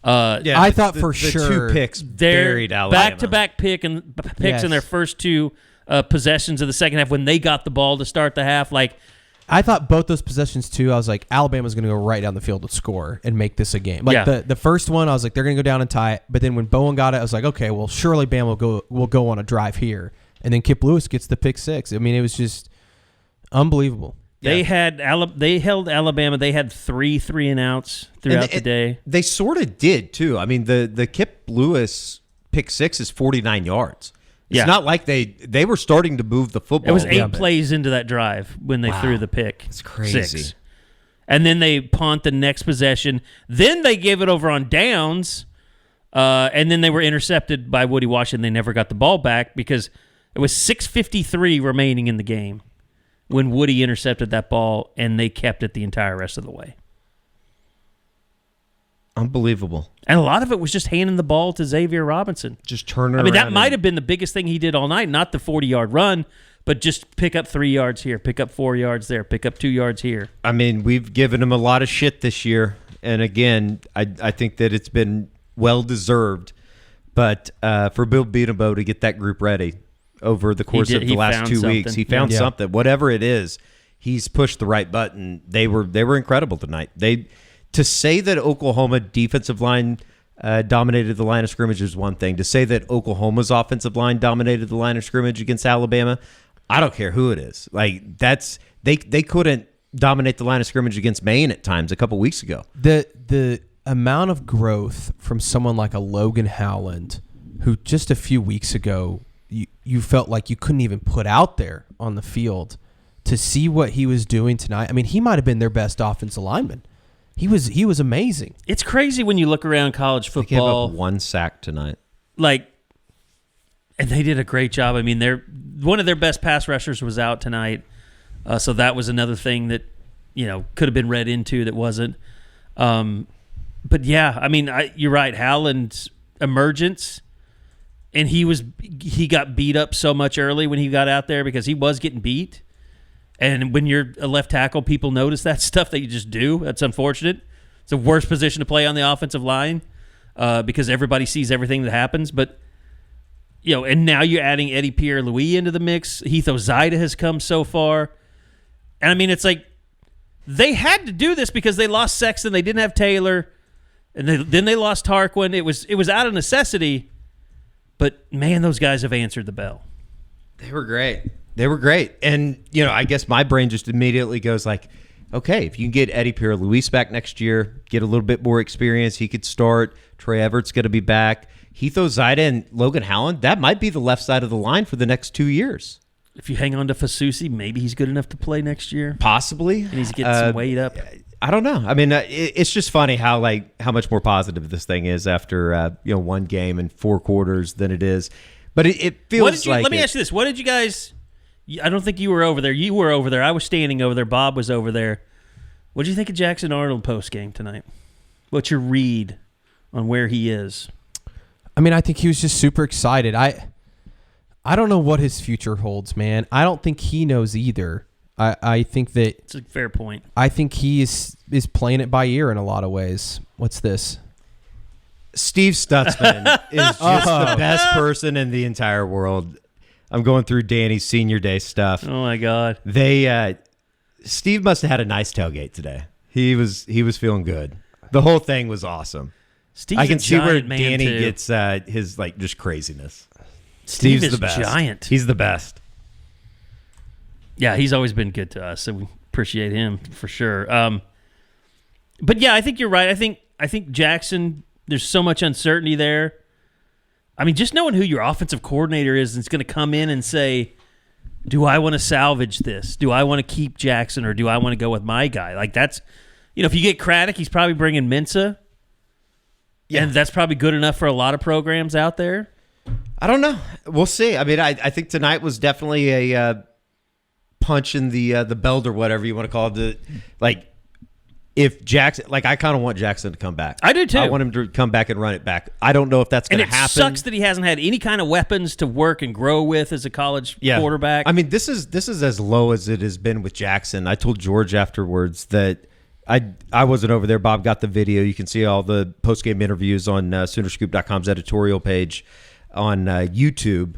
I thought for sure 2 picks buried Alabama. Back-to-back picks in their first 2 possessions of the second half when they got the ball to start the half. Like, I thought both those possessions too. I was like, Alabama's going to go right down the field and score and make this a game. Like the first one, I was like, they're going to go down and tie it. But then when Bowen got it, I was like, okay, well, surely Bama will go on a drive here. And then Kip Lewis gets the pick 6. I mean, it was just unbelievable. They held Alabama. They had 3 3-and-outs throughout the day. They sort of did too. I mean, the Kip Lewis pick 6 is 49 yards. It's not like they were starting to move the football. It was 8 plays into that drive when they threw the pick. It's crazy. 6. And then they punt the next possession. Then they gave it over on downs, and then they were intercepted by Woody Washington. They never got the ball back because it was 6:53 remaining in the game when Woody intercepted that ball, and they kept it the entire rest of the way. Unbelievable. And a lot of it was just handing the ball to Xavier Robinson. Just turning around. I mean, that might have been the biggest thing he did all night, not the 40-yard run, but just pick up 3 yards here, pick up 4 yards there, pick up 2 yards here. I mean, we've given him a lot of shit this year. And again, I think that it's been well-deserved. But for Bill Beatenbow to get that group ready over the course of the last 2 weeks, he found something. Whatever it is, he's pushed the right button. They were incredible tonight. To say that Oklahoma defensive line dominated the line of scrimmage is one thing. To say that Oklahoma's offensive line dominated the line of scrimmage against Alabama, I don't care who it is. Like they couldn't dominate the line of scrimmage against Maine at times a couple weeks ago. The amount of growth from someone like a Logan Howland, who just a few weeks ago you felt like you couldn't even put out there on the field, to see what he was doing tonight. I mean, he might have been their best offensive lineman. He was amazing. It's crazy when you look around college football. He gave up 1 sack tonight. And they did a great job. I mean, one of their best pass rushers was out tonight, so that was another thing that could have been read into that wasn't. But yeah, I mean, you're right. Howland's emergence, and he got beat up so much early when he got out there because he was getting beat. And when you're a left tackle, people notice that stuff that you just do. That's unfortunate. It's the worst position to play on the offensive line because everybody sees everything that happens. But, and now you're adding Eddie Pierre-Louis into the mix. Heath Ozida has come so far. And, I mean, it's like they had to do this because they lost Sexton. They didn't have Taylor. And then they lost Tarquin. It was out of necessity. But, man, those guys have answered the bell. They were great. They were great. And, I guess my brain just immediately goes like, okay, if you can get Eddie Pierre-Louis back next year, get a little bit more experience, he could start. Trey Everett's going to be back. Heath Ozida and Logan Howland, that might be the left side of the line for the next 2 years. If you hang on to Fasusi, maybe he's good enough to play next year. Possibly. And he's getting some weight up. I don't know. I mean, it's just funny how much more positive this thing is after, 1 game and 4 quarters than it is. But it feels like... Let me ask you this. What did you guys... I don't think you were over there. You were over there. I was standing over there. Bob was over there. What did you think of Jackson Arnold post-game tonight? What's your read on where he is? I mean, I think he was just super excited. I don't know what his future holds, man. I don't think he knows either. I think that... It's a fair point. I think he is playing it by ear in a lot of ways. What's this? Steve Stutzman is just the best person in the entire world. I'm going through Danny's senior day stuff. Oh my God. Steve must have had a nice tailgate today. He was feeling good. The whole thing was awesome. Steve's I can see where man Danny too. gets his like just craziness. Steve Steve's is the best. giant. He's the best. Yeah, he's always been good to us, so we appreciate him for sure. But yeah, I think you're right. I think Jackson, there's so much uncertainty there. I mean, just knowing who your offensive coordinator is and is going to come in and say, do I want to salvage this? Do I want to keep Jackson or do I want to go with my guy? Like that's, if you get Craddock, he's probably bringing Mensah. Yeah. And that's probably good enough for a lot of programs out there. I don't know. We'll see. I mean, I think tonight was definitely a punch in the belt or whatever you want to call it. If Jackson, I kind of want Jackson to come back. I do too. I want him to come back and run it back. I don't know if that's going to happen. And it sucks that he hasn't had any kind of weapons to work and grow with as a college quarterback. I mean, this is as low as it has been with Jackson. I told George afterwards that I wasn't over there. Bob got the video. You can see all the postgame interviews on Soonerscoop.com's editorial page on YouTube.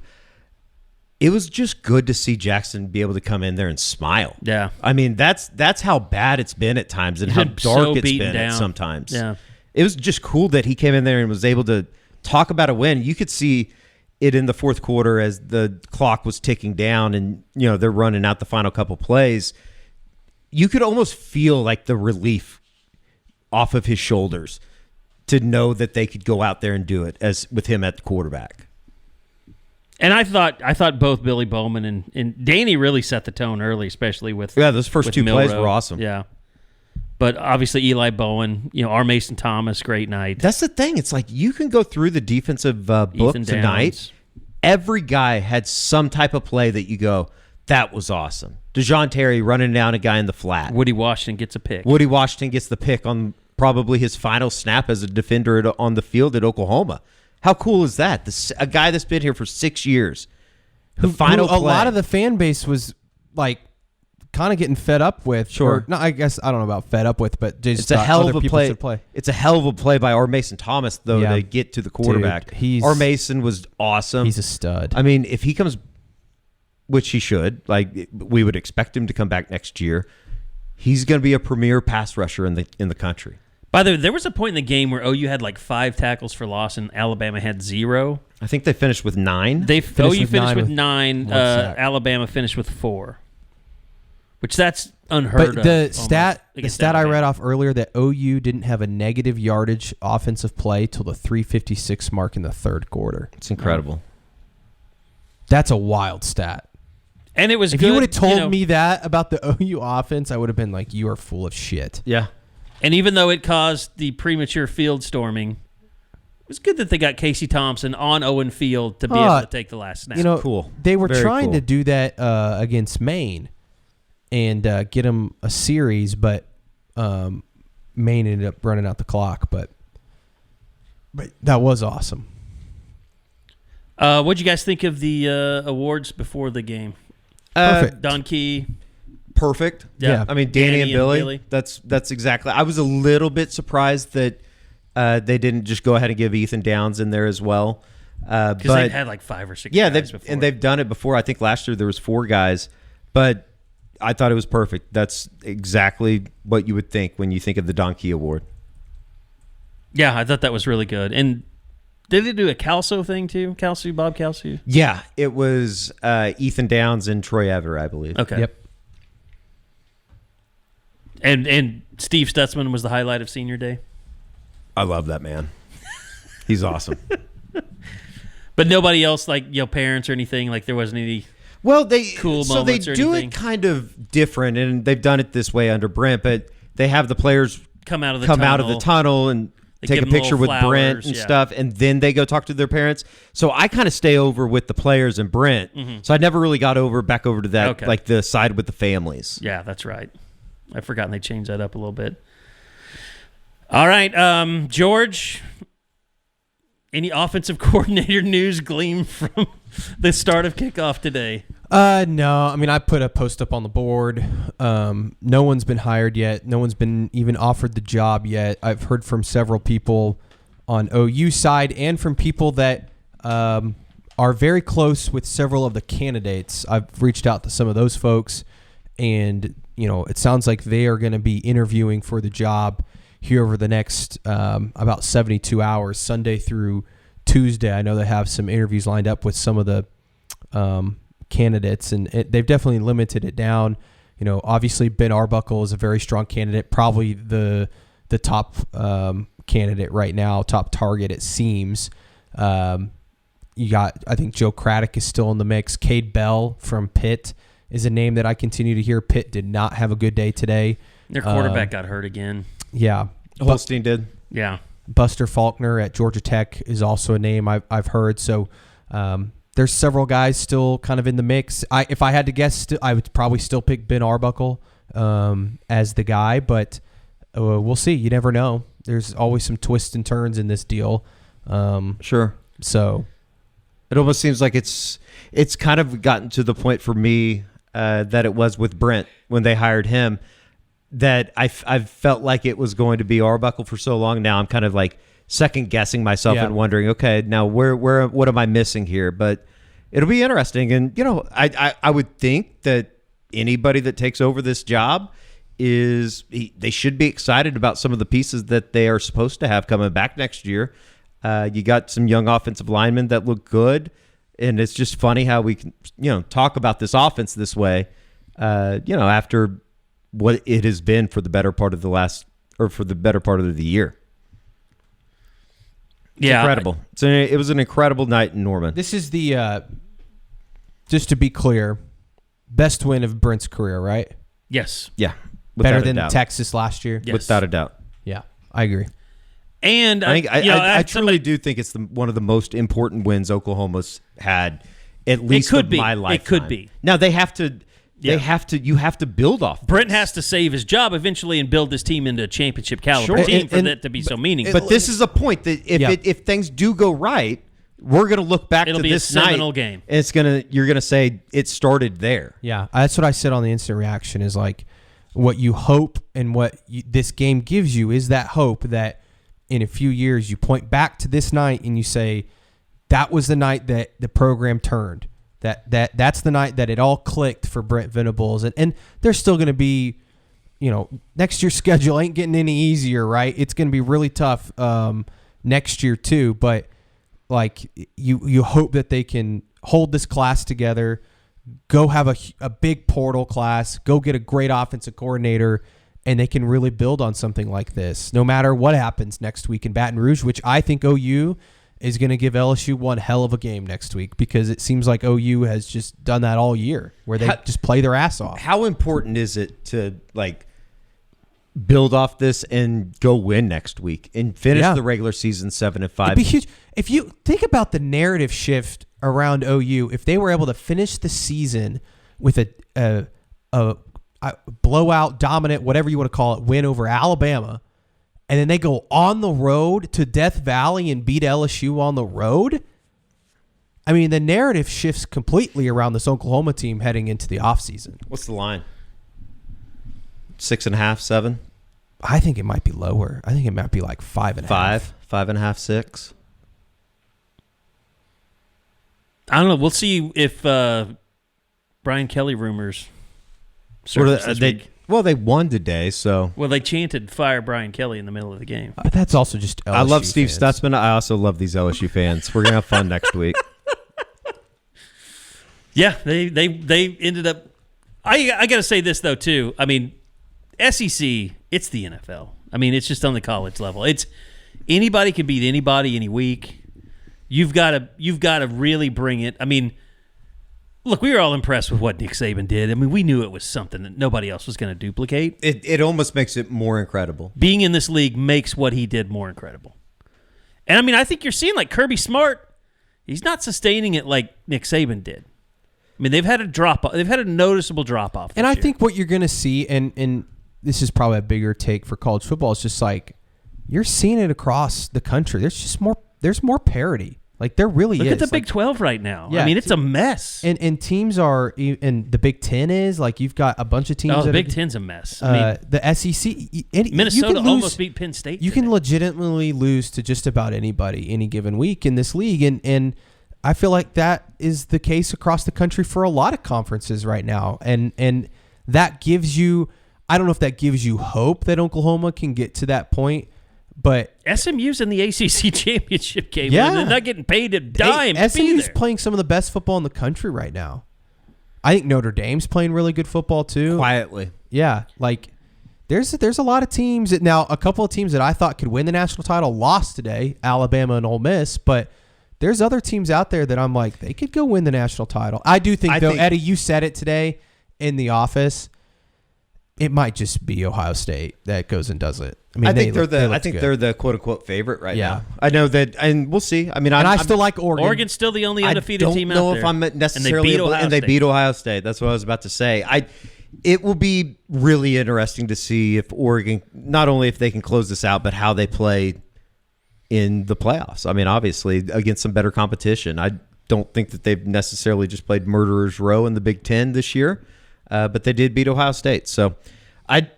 It was just good to see Jackson be able to come in there and smile. Yeah. I mean, that's how bad it's been at times and how dark it's been at sometimes. Yeah. It was just cool that he came in there and was able to talk about a win. You could see it in the fourth quarter as the clock was ticking down and, they're running out the final couple plays. You could almost feel like the relief off of his shoulders to know that they could go out there and do it as with him at the quarterback. And I thought both Billy Bowman and Danny really set the tone early, especially with those first two Milroe. plays were awesome. Yeah, but obviously Eli Bowen, our Mason Thomas, great night. That's the thing. It's like you can go through the defensive book tonight. Every guy had some type of play that you go, that was awesome. DeJoun Terry running down a guy in the flat. Woody Washington gets a pick. Woody Washington gets the pick on probably his final snap as a defender on the field at Oklahoma. How cool is that? A guy that's been here for 6 years. The final play. A lot of the fan base was kind of getting fed up with. Sure. No, I guess I don't know about fed up with, but just it's a hell of a play. play. It's a hell of a play by R. Mason Thomas, though, to get to the quarterback. Dude, R. Mason was awesome. He's a stud. I mean, if he comes, which he should, we would expect him to come back next year, he's going to be a premier pass rusher in the country. By the way, there was a point in the game where OU had 5 tackles for loss and Alabama had 0. I think they finished with 9. OU finished with 9. Alabama finished with 4, which that's unheard of. But the stat I read off earlier that OU didn't have a negative yardage offensive play till the 3:56 mark in the third quarter. It's incredible. That's a wild stat. And it was if good, you would have told me that about the OU offense, I would have been like, you are full of shit. Yeah. And even though it caused the premature field storming, it was good that they got Casey Thompson on Owen Field to be able to take the last snap. Cool. They were Very trying cool. to do that against Maine and get him a series, but Maine ended up running out the clock. But that was awesome. What'd you guys think of the awards before the game? Perfect. Don Key. Perfect. Yeah. I mean, Danny and Billy. That's exactly. I was a little bit surprised that they didn't just go ahead and give Ethan Downs in there as well. Because they've had 5 or 6 guys before. And they've done it before. I think last year there was 4 guys. But I thought it was perfect. That's exactly what you would think when you think of the Don Key Award. Yeah, I thought that was really good. And did they do a Calso thing too? Bob Calso? Yeah, it was Ethan Downs and Troy Ever, I believe. Okay. Yep. And Steve Stutzman was the highlight of senior day. I love that man. He's awesome. But nobody else, parents or anything, there wasn't any cool so they moments or do anything? it kind of different, and they've done it this way under Brent, but they have the players come out of the tunnel and take a give them picture with little Brent flowers, and stuff, and then they go talk to their parents. So I kind of stay over with the players and Brent. Mm-hmm. So I never really got back over to that, Okay. the side with the families. Yeah, that's right. I've forgotten they changed that up a little bit. All right, George, any offensive coordinator news gleam from the start of kickoff today? No. I mean, I put a post up on the board. No one's been hired yet. No one's been even offered the job yet. I've heard from several people OU side and from people that are very close with several of the candidates. I've reached out to some of those folks, and it sounds like they are going to be interviewing for the job here over the next about 72 hours, Sunday through Tuesday. I know they have some interviews lined up with some of the candidates, and they've definitely limited it down. Obviously Ben Arbuckle is a very strong candidate, probably the top candidate right now, top target it seems. You got, I think Joe Craddock is still in the mix. Cade Bell from Pitt is a name that I continue to hear. Pitt did not have a good day today. Their quarterback got hurt again. Yeah. Holstein did. Yeah. Buster Faulkner at Georgia Tech is also a name I've heard. So there's several guys still kind of in the mix. If I had to guess, I would probably still pick Ben Arbuckle as the guy, but we'll see. You never know. There's always some twists and turns in this deal. Sure. So it almost seems like it's kind of gotten to the point for me that it was with Brent when they hired him, that I've felt like it was going to be Arbuckle for so long. Now I'm kind of like second guessing myself and wondering, okay, now what am I missing here? But it'll be interesting. And I would think that anybody that takes over this job they should be excited about some of the pieces that they are supposed to have coming back next year. You got some young offensive linemen that look good, and it's just funny how we can, talk about this offense this way, after what it has been for the better part of the year. It's incredible. It was an incredible night in Norman. This is the, just to be clear, best win of Brent's career, right? Yes. Yeah. Better than Texas last year? Yes. Without a doubt. Yeah, I agree. And I truly do think it's one of the most important wins Oklahoma's had, at least in my lifetime. It could be. Now they have to. You have to build off. Brent has to save his job eventually and build this team into a championship caliber team for that to be so meaningful. But this is a point that if things do go right, we're going to look back to this night. Seminal game. And you're going to say it started there. Yeah, that's what I said on the instant reaction. Is like what you hope and what this game gives you is that hope that in a few years you point back to this night and you say that was the night that the program turned. That's the night that it all clicked for Brent Venables. And there's still going to be, next year's schedule ain't getting any easier, right? It's going to be really tough next year too. But like you hope that they can hold this class together, go have a big portal class, go get a great offensive coordinator, and they can really build on something like this, no matter what happens next week in Baton Rouge, which I think OU is going to give LSU one hell of a game next week, because it seems like OU has just done that all year, where they just play their ass off. How important is it to build off this and go win next week and finish the regular season 7-5? It'd be huge. If you think about the narrative shift around OU, if they were able to finish the season with a blowout, dominant, whatever you want to call it, win over Alabama, and then they go on the road to Death Valley and beat LSU on the road, I mean, the narrative shifts completely around this Oklahoma team heading into the offseason. What's the line? 6.5, 7? I think it might be lower. I think it might be like 5.5. 5.5, 6. I don't know. We'll see if Brian Kelly rumors surface this week. Well, they won today, so. Well, they chanted "Fire Brian Kelly" in the middle of the game. That's also just LSU I love Steve fans. Stutzman. I also love these LSU fans. We're gonna have fun next week. Yeah, they ended up. I got to say this though too. I mean, SEC, it's the NFL. I mean, it's just on the college level. It's anybody can beat anybody any week. You've got to really bring it. I mean, look, we were all impressed with what Nick Saban did. I mean, we knew it was something that nobody else was going to duplicate. It almost makes it more incredible. Being in this league makes what he did more incredible. And I mean, I think you're seeing like Kirby Smart. He's not sustaining it like Nick Saban did. I mean, they've had a drop off. They've had a noticeable drop off. And I think what you're going to see, and this is probably a bigger take for college football, is just like you're seeing it across the country. There's just more. There's more parity. Like there really Look is. at the Big 12 right now. Yeah, I mean, it's a mess. And teams are, and the Big 10 is like you've got a bunch of teams. Oh, the that Big are, Ten's a mess. I mean, the SEC, Minnesota almost beat Penn State. You can legitimately lose to just about anybody any given week in this league, and I feel like that is the case across the country for a lot of conferences right now, and that gives you. I don't know if that gives you hope that Oklahoma can get to that point. But SMU's in the ACC championship game. Yeah. And they're not getting paid a dime. SMU's playing some of the best football in the country right now. I think Notre Dame's playing really good football too. Quietly. Yeah, like there's a lot of teams that now a couple of teams that I thought could win the national title lost today, Alabama and Ole Miss, but there's other teams out there that I'm like they could go win the national title. I do think though, Eddie, you said it today in the office. It might just be Ohio State that goes and does it. I mean, I think they're the quote unquote favorite right now. I know that, and we'll see. I mean, I still like Oregon. Oregon's still the only undefeated team out there. I don't know if I'm necessarily, and they beat Ohio State. That's what I was about to say. It will be really interesting to see if Oregon, not only if they can close this out, but how they play in the playoffs. I mean, obviously against some better competition. I don't think that they've necessarily just played murderer's row in the Big Ten this year. But they did beat Ohio State. So I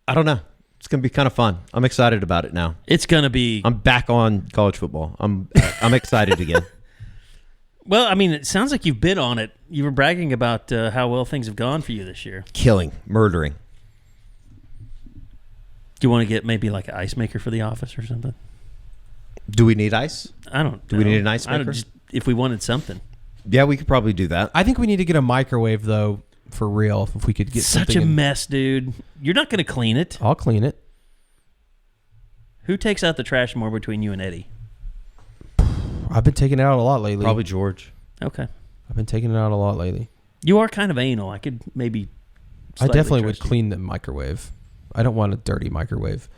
don't know. It's going to be kind of fun. I'm excited about it now. It's going to be. I'm back on college football. I'm excited again. Well, I mean, it sounds like you've been on it. You were bragging about how well things have gone for you this year. Killing, murdering. Do you want to get maybe like an ice maker for the office or something? Do we need ice? I don't know. Do we need an ice maker? If we wanted something. Yeah, we could probably do that. I think we need to get a microwave, though, for real, if we could get such a mess, dude. You're not going to clean it. I'll clean it. Who takes out the trash more between you and Eddie? I've been taking it out a lot lately. Probably George. Okay. I've been taking it out a lot lately. You are kind of anal. I could maybe I definitely would clean the microwave. I don't want a dirty microwave.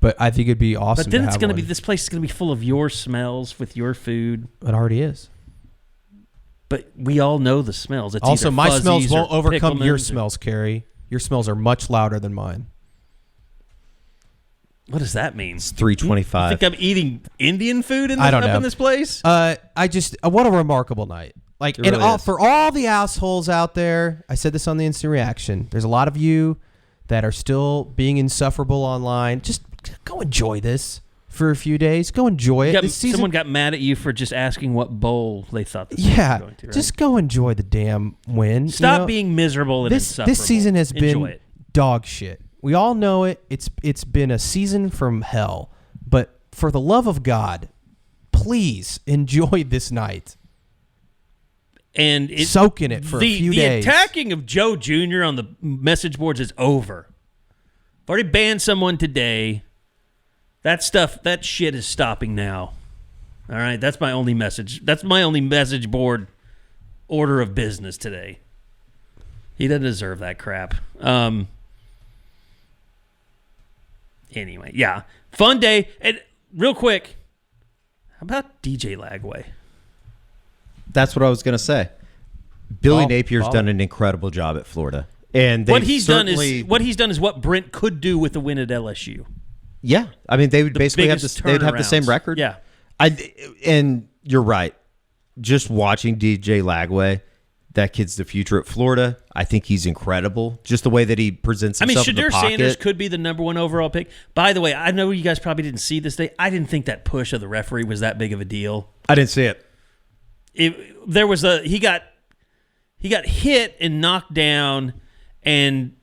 But I think it'd be awesome. But then to it's have going to one. be, this place is going to be full of your smells with your food. It already is. But we all know the smells. It's also, either my Fuzzies smells won't or overcome your Picklemans smells, Carrie. Your smells are much louder than mine. What does that mean? It's 3:25. You think I'm eating Indian food I don't know. in this place? I just what a remarkable night. Like, It really is. For all the assholes out there, I said this on the instant reaction. There's a lot of you that are still being insufferable online. Just go enjoy this for a few days. Go enjoy it. This season, someone got mad at you for just asking what bowl they thought this yeah, was going to. Right? just go enjoy the damn win. Stop being miserable and insufferable. This season has Enjoy been it. dog shit. We all know it. It's been a season from hell. But for the love of God, please enjoy this night. And soak in it for a few days. The attacking of Joe Jr. on the message boards is over. I've already banned someone today. That shit is stopping now. All right, that's my only message. That's my only message board order of business today. He doesn't deserve that crap. Anyway, yeah. Fun day. And real quick, how about DJ Lagway? That's what I was going to say. Billy Napier's done an incredible job at Florida. And what he's done is what Brent could do with a win at LSU. Yeah. I mean, they would basically have they'd have the same record. Yeah. And you're right. Just watching DJ Lagway, that kid's the future at Florida. I think he's incredible. Just the way that he presents himself in the pocket. Shadur Sanders could be the number one overall pick. By the way, I know you guys probably didn't see this day. I didn't think that push of the referee was that big of a deal. I didn't see it. He got hit and knocked down, and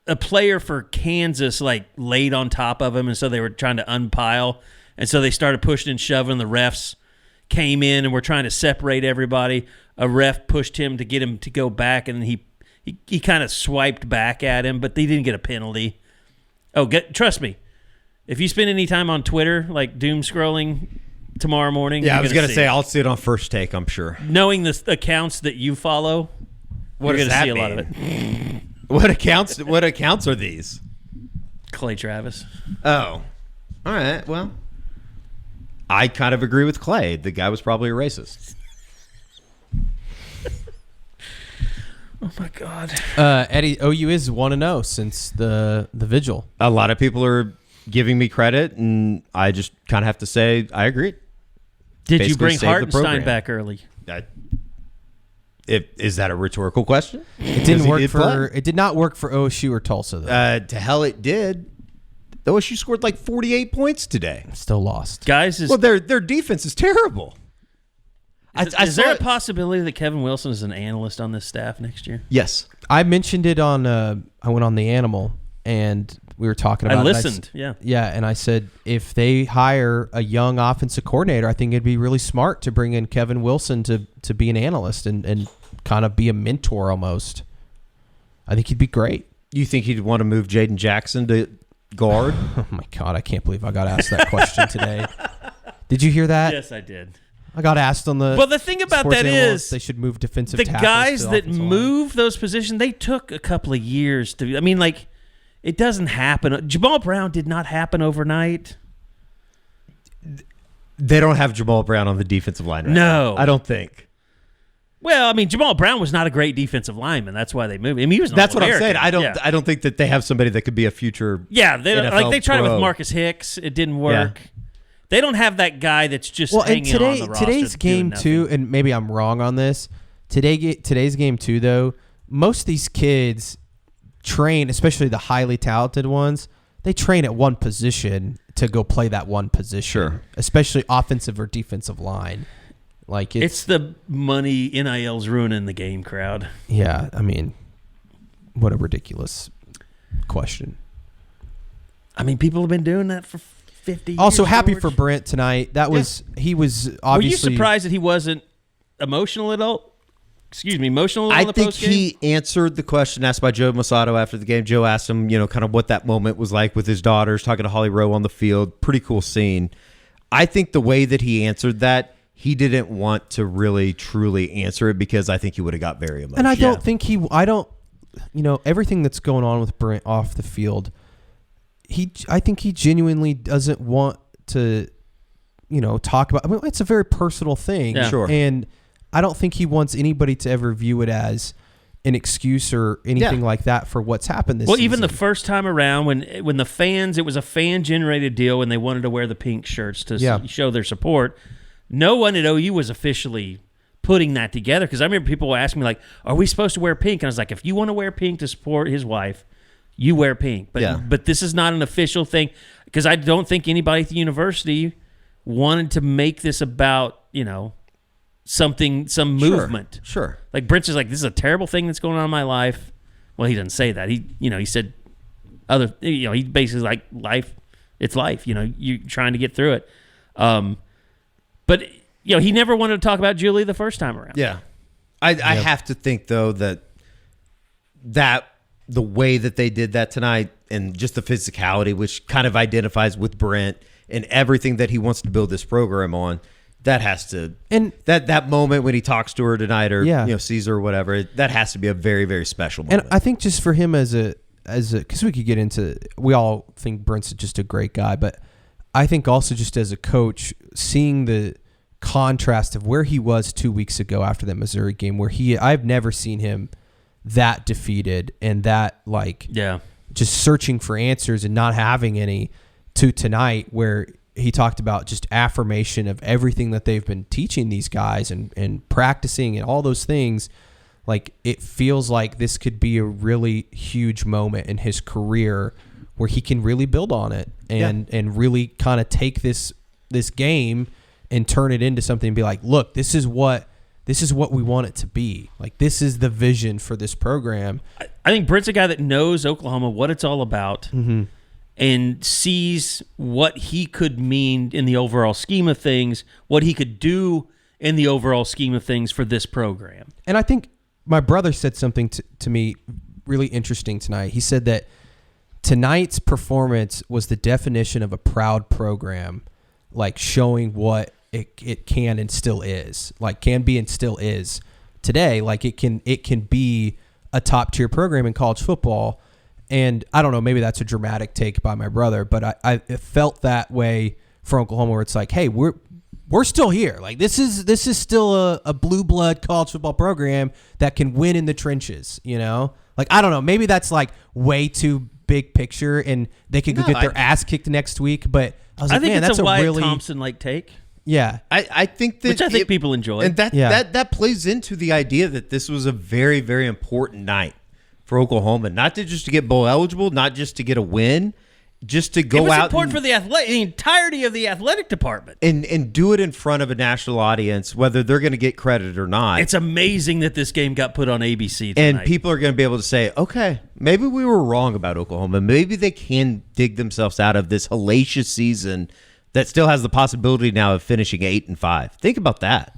a player for Kansas laid on top of him, and so they were trying to unpile, and so they started pushing and shoving. The refs came in and were trying to separate everybody. A ref pushed him to get him to go back, and he kind of swiped back at him, but they didn't get a penalty. Trust me, if you spend any time on Twitter, doom scrolling tomorrow morning, I was going to say I'll see it on First Take, I'm sure. Knowing the accounts that you follow, you're going to see a lot of it. What accounts are these? Clay Travis. Oh. All right. Well, I kind of agree with Clay. The guy was probably a racist. Oh my God. Eddie, OU is 1-0 since the vigil. A lot of people are giving me credit, and I just kind of have to say I agree. Did you basically bring saved the Hartenstein program. back early? Is that a rhetorical question? It didn't work it did not work for OSU or Tulsa though. To hell it did. OSU scored like 48 points today. Still lost. Guys, Well, their defense is terrible. is there a possibility that Kevin Wilson is an analyst on this staff next year? Yes. I mentioned it on I went on The Animal and we were talking about I it. listened, yeah. Yeah, and I said if they hire a young offensive coordinator, I think it'd be really smart to bring in Kevin Wilson to be an analyst and kind of be a mentor almost. I think he'd be great. You think he'd want to move Jaden Jackson to guard? Oh my God, I can't believe I got asked that question today. Did you hear that? Yes, I did. I got asked on the. Well, the thing about Sports that Analyst, is they should move defensive the tackles guys to that offensive line. move those positions. They took a couple of years to. I mean, like, it doesn't happen. Jamal Brown did not happen overnight. They don't have Jamal Brown on the defensive line right No. now. I don't think. Well, I mean, Jamal Brown was not a great defensive lineman. That's why they moved him. He was. That's what I'm saying. All-American. I don't think that they have somebody that could be a future. Yeah, they NFL they tried it pro. with Marcus Hicks. It didn't work. They don't have that guy that's just Well, and hanging on the roster. today's game doing too, nothing. and maybe I'm wrong on this. Today's game too, though. Most of these kids train, especially the highly talented ones. They train at one position to go play that one position. Sure. Especially offensive or defensive line. Like It's the money NIL's ruining the game crowd. Yeah, I mean, what a ridiculous question. I mean, people have been doing that for 50 years. Also, happy George. for Brent tonight. That was he was obviously. Were you surprised that he wasn't emotional at all? Emotional I on the think postgame? he answered the question asked by Joe Masato after the game. Joe asked him, kind of what that moment was like with his daughters, talking to Holly Rowe on the field. Pretty cool scene. I think the way that he answered that, he didn't want to really, truly answer it because I think he would have got very emotional. And I don't think everything that's going on with Brent off the field, I think he genuinely doesn't want to, talk about. I mean, it's a very personal thing. Yeah. Sure. And I don't think he wants anybody to ever view it as an excuse or anything like that for what's happened this season. Even the first time around when the fans, it was a fan-generated deal when they wanted to wear the pink shirts to show their support. No one at OU was officially putting that together because I remember people asking me, like, are we supposed to wear pink? And I was like, if you want to wear pink to support his wife, you wear pink. But this is not an official thing because I don't think anybody at the university wanted to make this about, some movement. Sure. Like Brent's is like, this is a terrible thing that's going on in my life. Well, he didn't say that. He said he basically like life. It's life. You're trying to get through it. But he never wanted to talk about Julie the first time around. Yeah. I have to think, though, that the way that they did that tonight and just the physicality, which kind of identifies with Brent and everything that he wants to build this program on, that has to – and that moment when he talks to her tonight or sees her or whatever, that has to be a very, very special moment. And I think just for him as a because we could get into – we all think Brent's just a great guy, but I think also just as a coach, seeing the contrast of where he was 2 weeks ago after that Missouri game where I've never seen him that defeated and that just searching for answers and not having any to tonight where he talked about just affirmation of everything that they've been teaching these guys and practicing and all those things. Like it feels like this could be a really huge moment in his career where he can really build on it and really kind of take this game and turn it into something and be like, look, this is what we want it to be. Like, this is the vision for this program. I think Brent's a guy that knows Oklahoma, what it's all about, and sees what he could mean in the overall scheme of things, what he could do in the overall scheme of things for this program. And I think my brother said something to me really interesting tonight. He said that tonight's performance was the definition of a proud program, like showing what it can and still is, like can be and still is today. Like it can be a top tier program in college football. And I don't know, maybe that's a dramatic take by my brother, but I felt that way for Oklahoma, where it's like, hey, we're still here. Like this is still a blue blood college football program that can win in the trenches. Like I don't know, maybe that's like way too big picture, and they could go get their ass kicked next week. But I was like, think man, it's that's a Wyatt really Thompson like take. Yeah. I think that Which I think people enjoy. and that plays into the idea that this was a very, very important night for Oklahoma, not just to get bowl eligible, not just to get a win, just to go it was out important for the entirety of the athletic department. and do it in front of a national audience, whether they're going to get credit or not. It's amazing that this game got put on ABC tonight. And people are going to be able to say, okay, maybe we were wrong about Oklahoma. Maybe they can dig themselves out of this hellacious season that still has the possibility now of finishing 8-5. Think about that.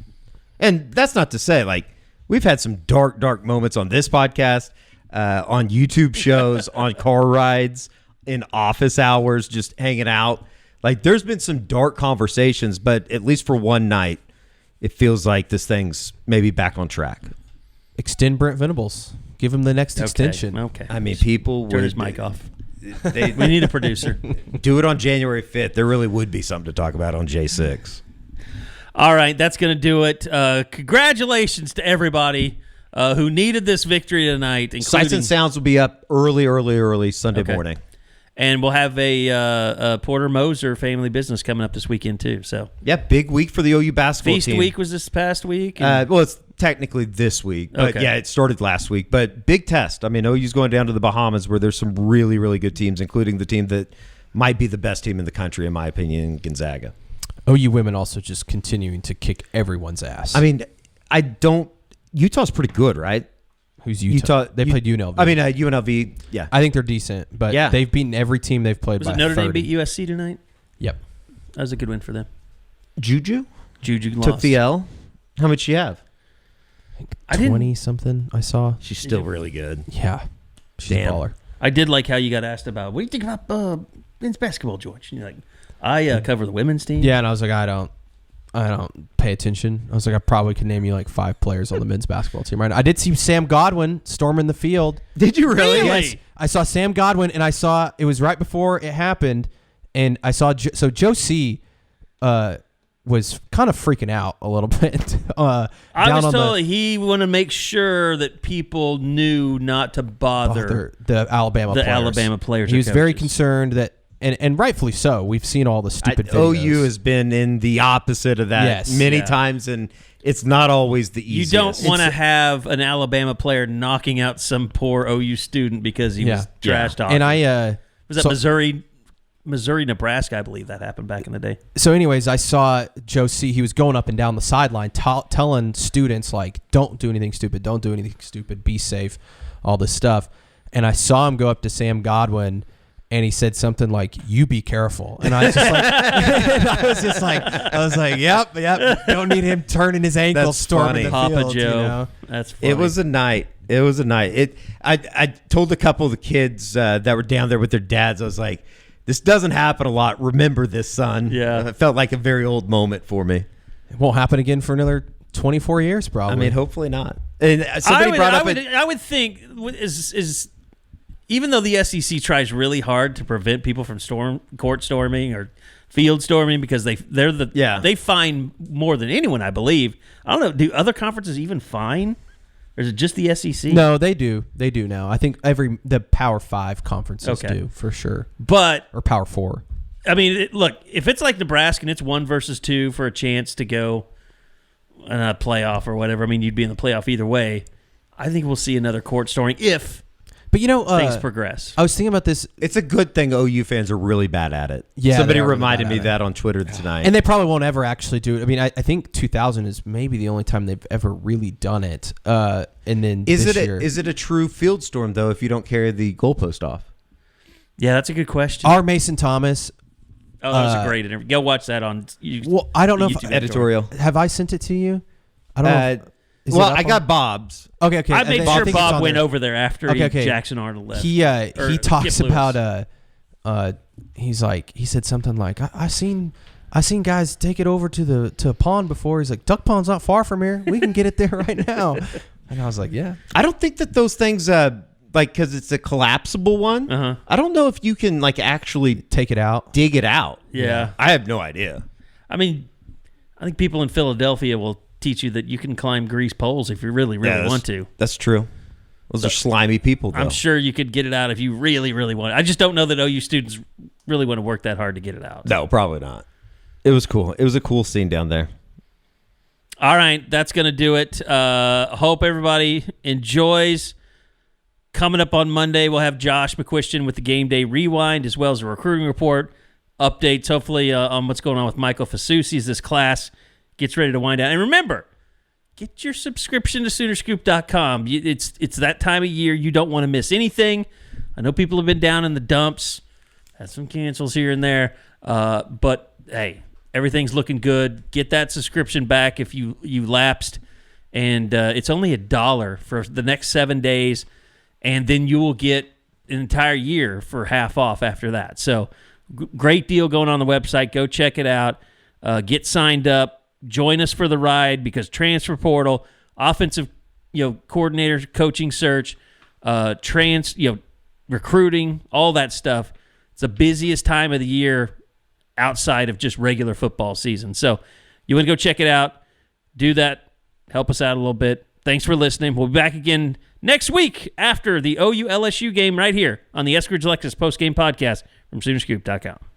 And that's not to say, like, we've had some dark, dark moments on this podcast, on YouTube shows, on car rides, in office hours, just hanging out. Like, there's been some dark conversations, but at least for one night, it feels like this thing's maybe back on track. Extend Brent Venables. Give him the next extension. Okay. I mean, people Turn would his mic off. They We need a producer. do it on January 5th. There really would be something to talk about on J6. All right, that's going to do it. Congratulations to everybody who needed this victory tonight. Sights and Sounds will be up early Sunday morning. And we'll have a Porter Moser family business coming up this weekend, too. So Yeah, big week for the OU basketball Feast team. Week was this past week. Well, it's technically this week, but Okay. yeah, it started last week. But big test. I mean, OU's going down to the Bahamas where there's some really, really good teams, including the team that might be the best team in the country, in my opinion, Gonzaga. OU women also just continuing to kick everyone's ass. I mean, Utah's pretty good, right? Who's Utah? They played UNLV. I mean, UNLV, yeah. I think they're decent, but Yeah. they've beaten every team they've played was by it Notre Dame 30. beat USC tonight? Yep. That was a good win for them. Juju Juju took lost. the L. How much you have? I didn't- 20-something I saw. She's still really good. Yeah. She's Damn. a baller. I did like how you got asked about, what do you think about men's basketball, George? And you're like, I cover the women's team. Yeah, and I was like, I don't pay attention. I was like, I probably could name you like 5 players on the men's basketball team right now. I did see Sam Godwin storming the field. Did you really? Yes. I saw Sam Godwin, and I saw it was right before it happened, and I saw Joe C. Was kind of freaking out a little bit. I was told he wanted to make sure that people knew not to bother the Alabama players. He was very concerned that, and rightfully so. We've seen all the stupid videos. OU has been in the opposite of that many times, and it's not always the easiest. You don't want to have an Alabama player knocking out some poor OU student because he was trash talking. And was that Missouri, Nebraska, I believe that happened back in the day. So anyways, I saw Joe C. He was going up and down the sideline telling students, like, don't do anything stupid, be safe, all this stuff. And I saw him go up to Sam Godwin, and he said something like, you be careful. And I was just like, I was like, yep, don't need him turning his ankle, That's storming funny. the Papa field. Joe. You know? That's funny. It was a night. I told a couple of the kids that were down there with their dads, I was like, this doesn't happen a lot. Remember this, son. Yeah. It felt like a very old moment for me. It won't happen again for another 24 years, probably. I mean, hopefully not. And somebody brought up I would think is even though the SEC tries really hard to prevent people from court storming or field storming because they fine more than anyone, I believe. I don't know. Do other conferences even fine? Or is it just the SEC? No, they do. They do now. I think the Power 5 conferences do, for sure. Or Power 4. I mean, look, if it's like Nebraska and it's 1 versus 2 for a chance to go in a playoff or whatever, I mean, you'd be in the playoff either way. I think we'll see another court storming if things progress. I was thinking about this. It's a good thing OU fans are really bad at it. Yeah, somebody they are reminded really me bad at that on Twitter tonight. And they probably won't ever actually do it. I mean, I think 2000 is maybe the only time they've ever really done it. And then is this it a true field storm, though, if you don't carry the goalpost off? Yeah, that's a good question. Our Mason Thomas. Oh, that was a great interview. Go watch that on Well, I don't know if editorial. Have I sent it to you? I don't know. Well, I got Bob's. Okay. I made sure Bob went there. over there after Jackson Arnold left. He talks about he said something like I seen guys take it over to a pond before. He's like, duck pond's not far from here. We can get it there right now. And I was like, yeah. I don't think that those things because it's a collapsible one. I don't know if you can actually take it out, dig it out. Yeah. I have no idea. I mean, I think people in Philadelphia will teach you that you can climb grease poles if you really want to. That's true. Those are slimy people, though. I'm sure you could get it out if you really, really want. I just don't know that OU students really want to work that hard to get it out. No, probably not. It was cool. It was a cool scene down there. All right, that's going to do it. Hope everybody enjoys. Coming up on Monday, we'll have Josh McQuistion with the Game Day Rewind, as well as a recruiting report, updates, hopefully, on what's going on with Michael Fasusi as this class gets ready to wind down. And remember, get your subscription to Soonerscoop.com. It's that time of year. You don't want to miss anything. I know people have been down in the dumps, had some cancels here and there, but, hey, everything's looking good. Get that subscription back if you lapsed, and it's only $1 for the next 7 days. And then you will get an entire year for half off after that. So great deal going on the website. Go check it out. Get signed up. Join us for the ride, because transfer portal, offensive coordinator, coaching search, recruiting, all that stuff. It's the busiest time of the year outside of just regular football season. So you want to go check it out. Do that. Help us out a little bit. Thanks for listening. We'll be back again next week after the OU-LSU game right here on the Eskridge Lexus postgame podcast from Soonerscoop.com.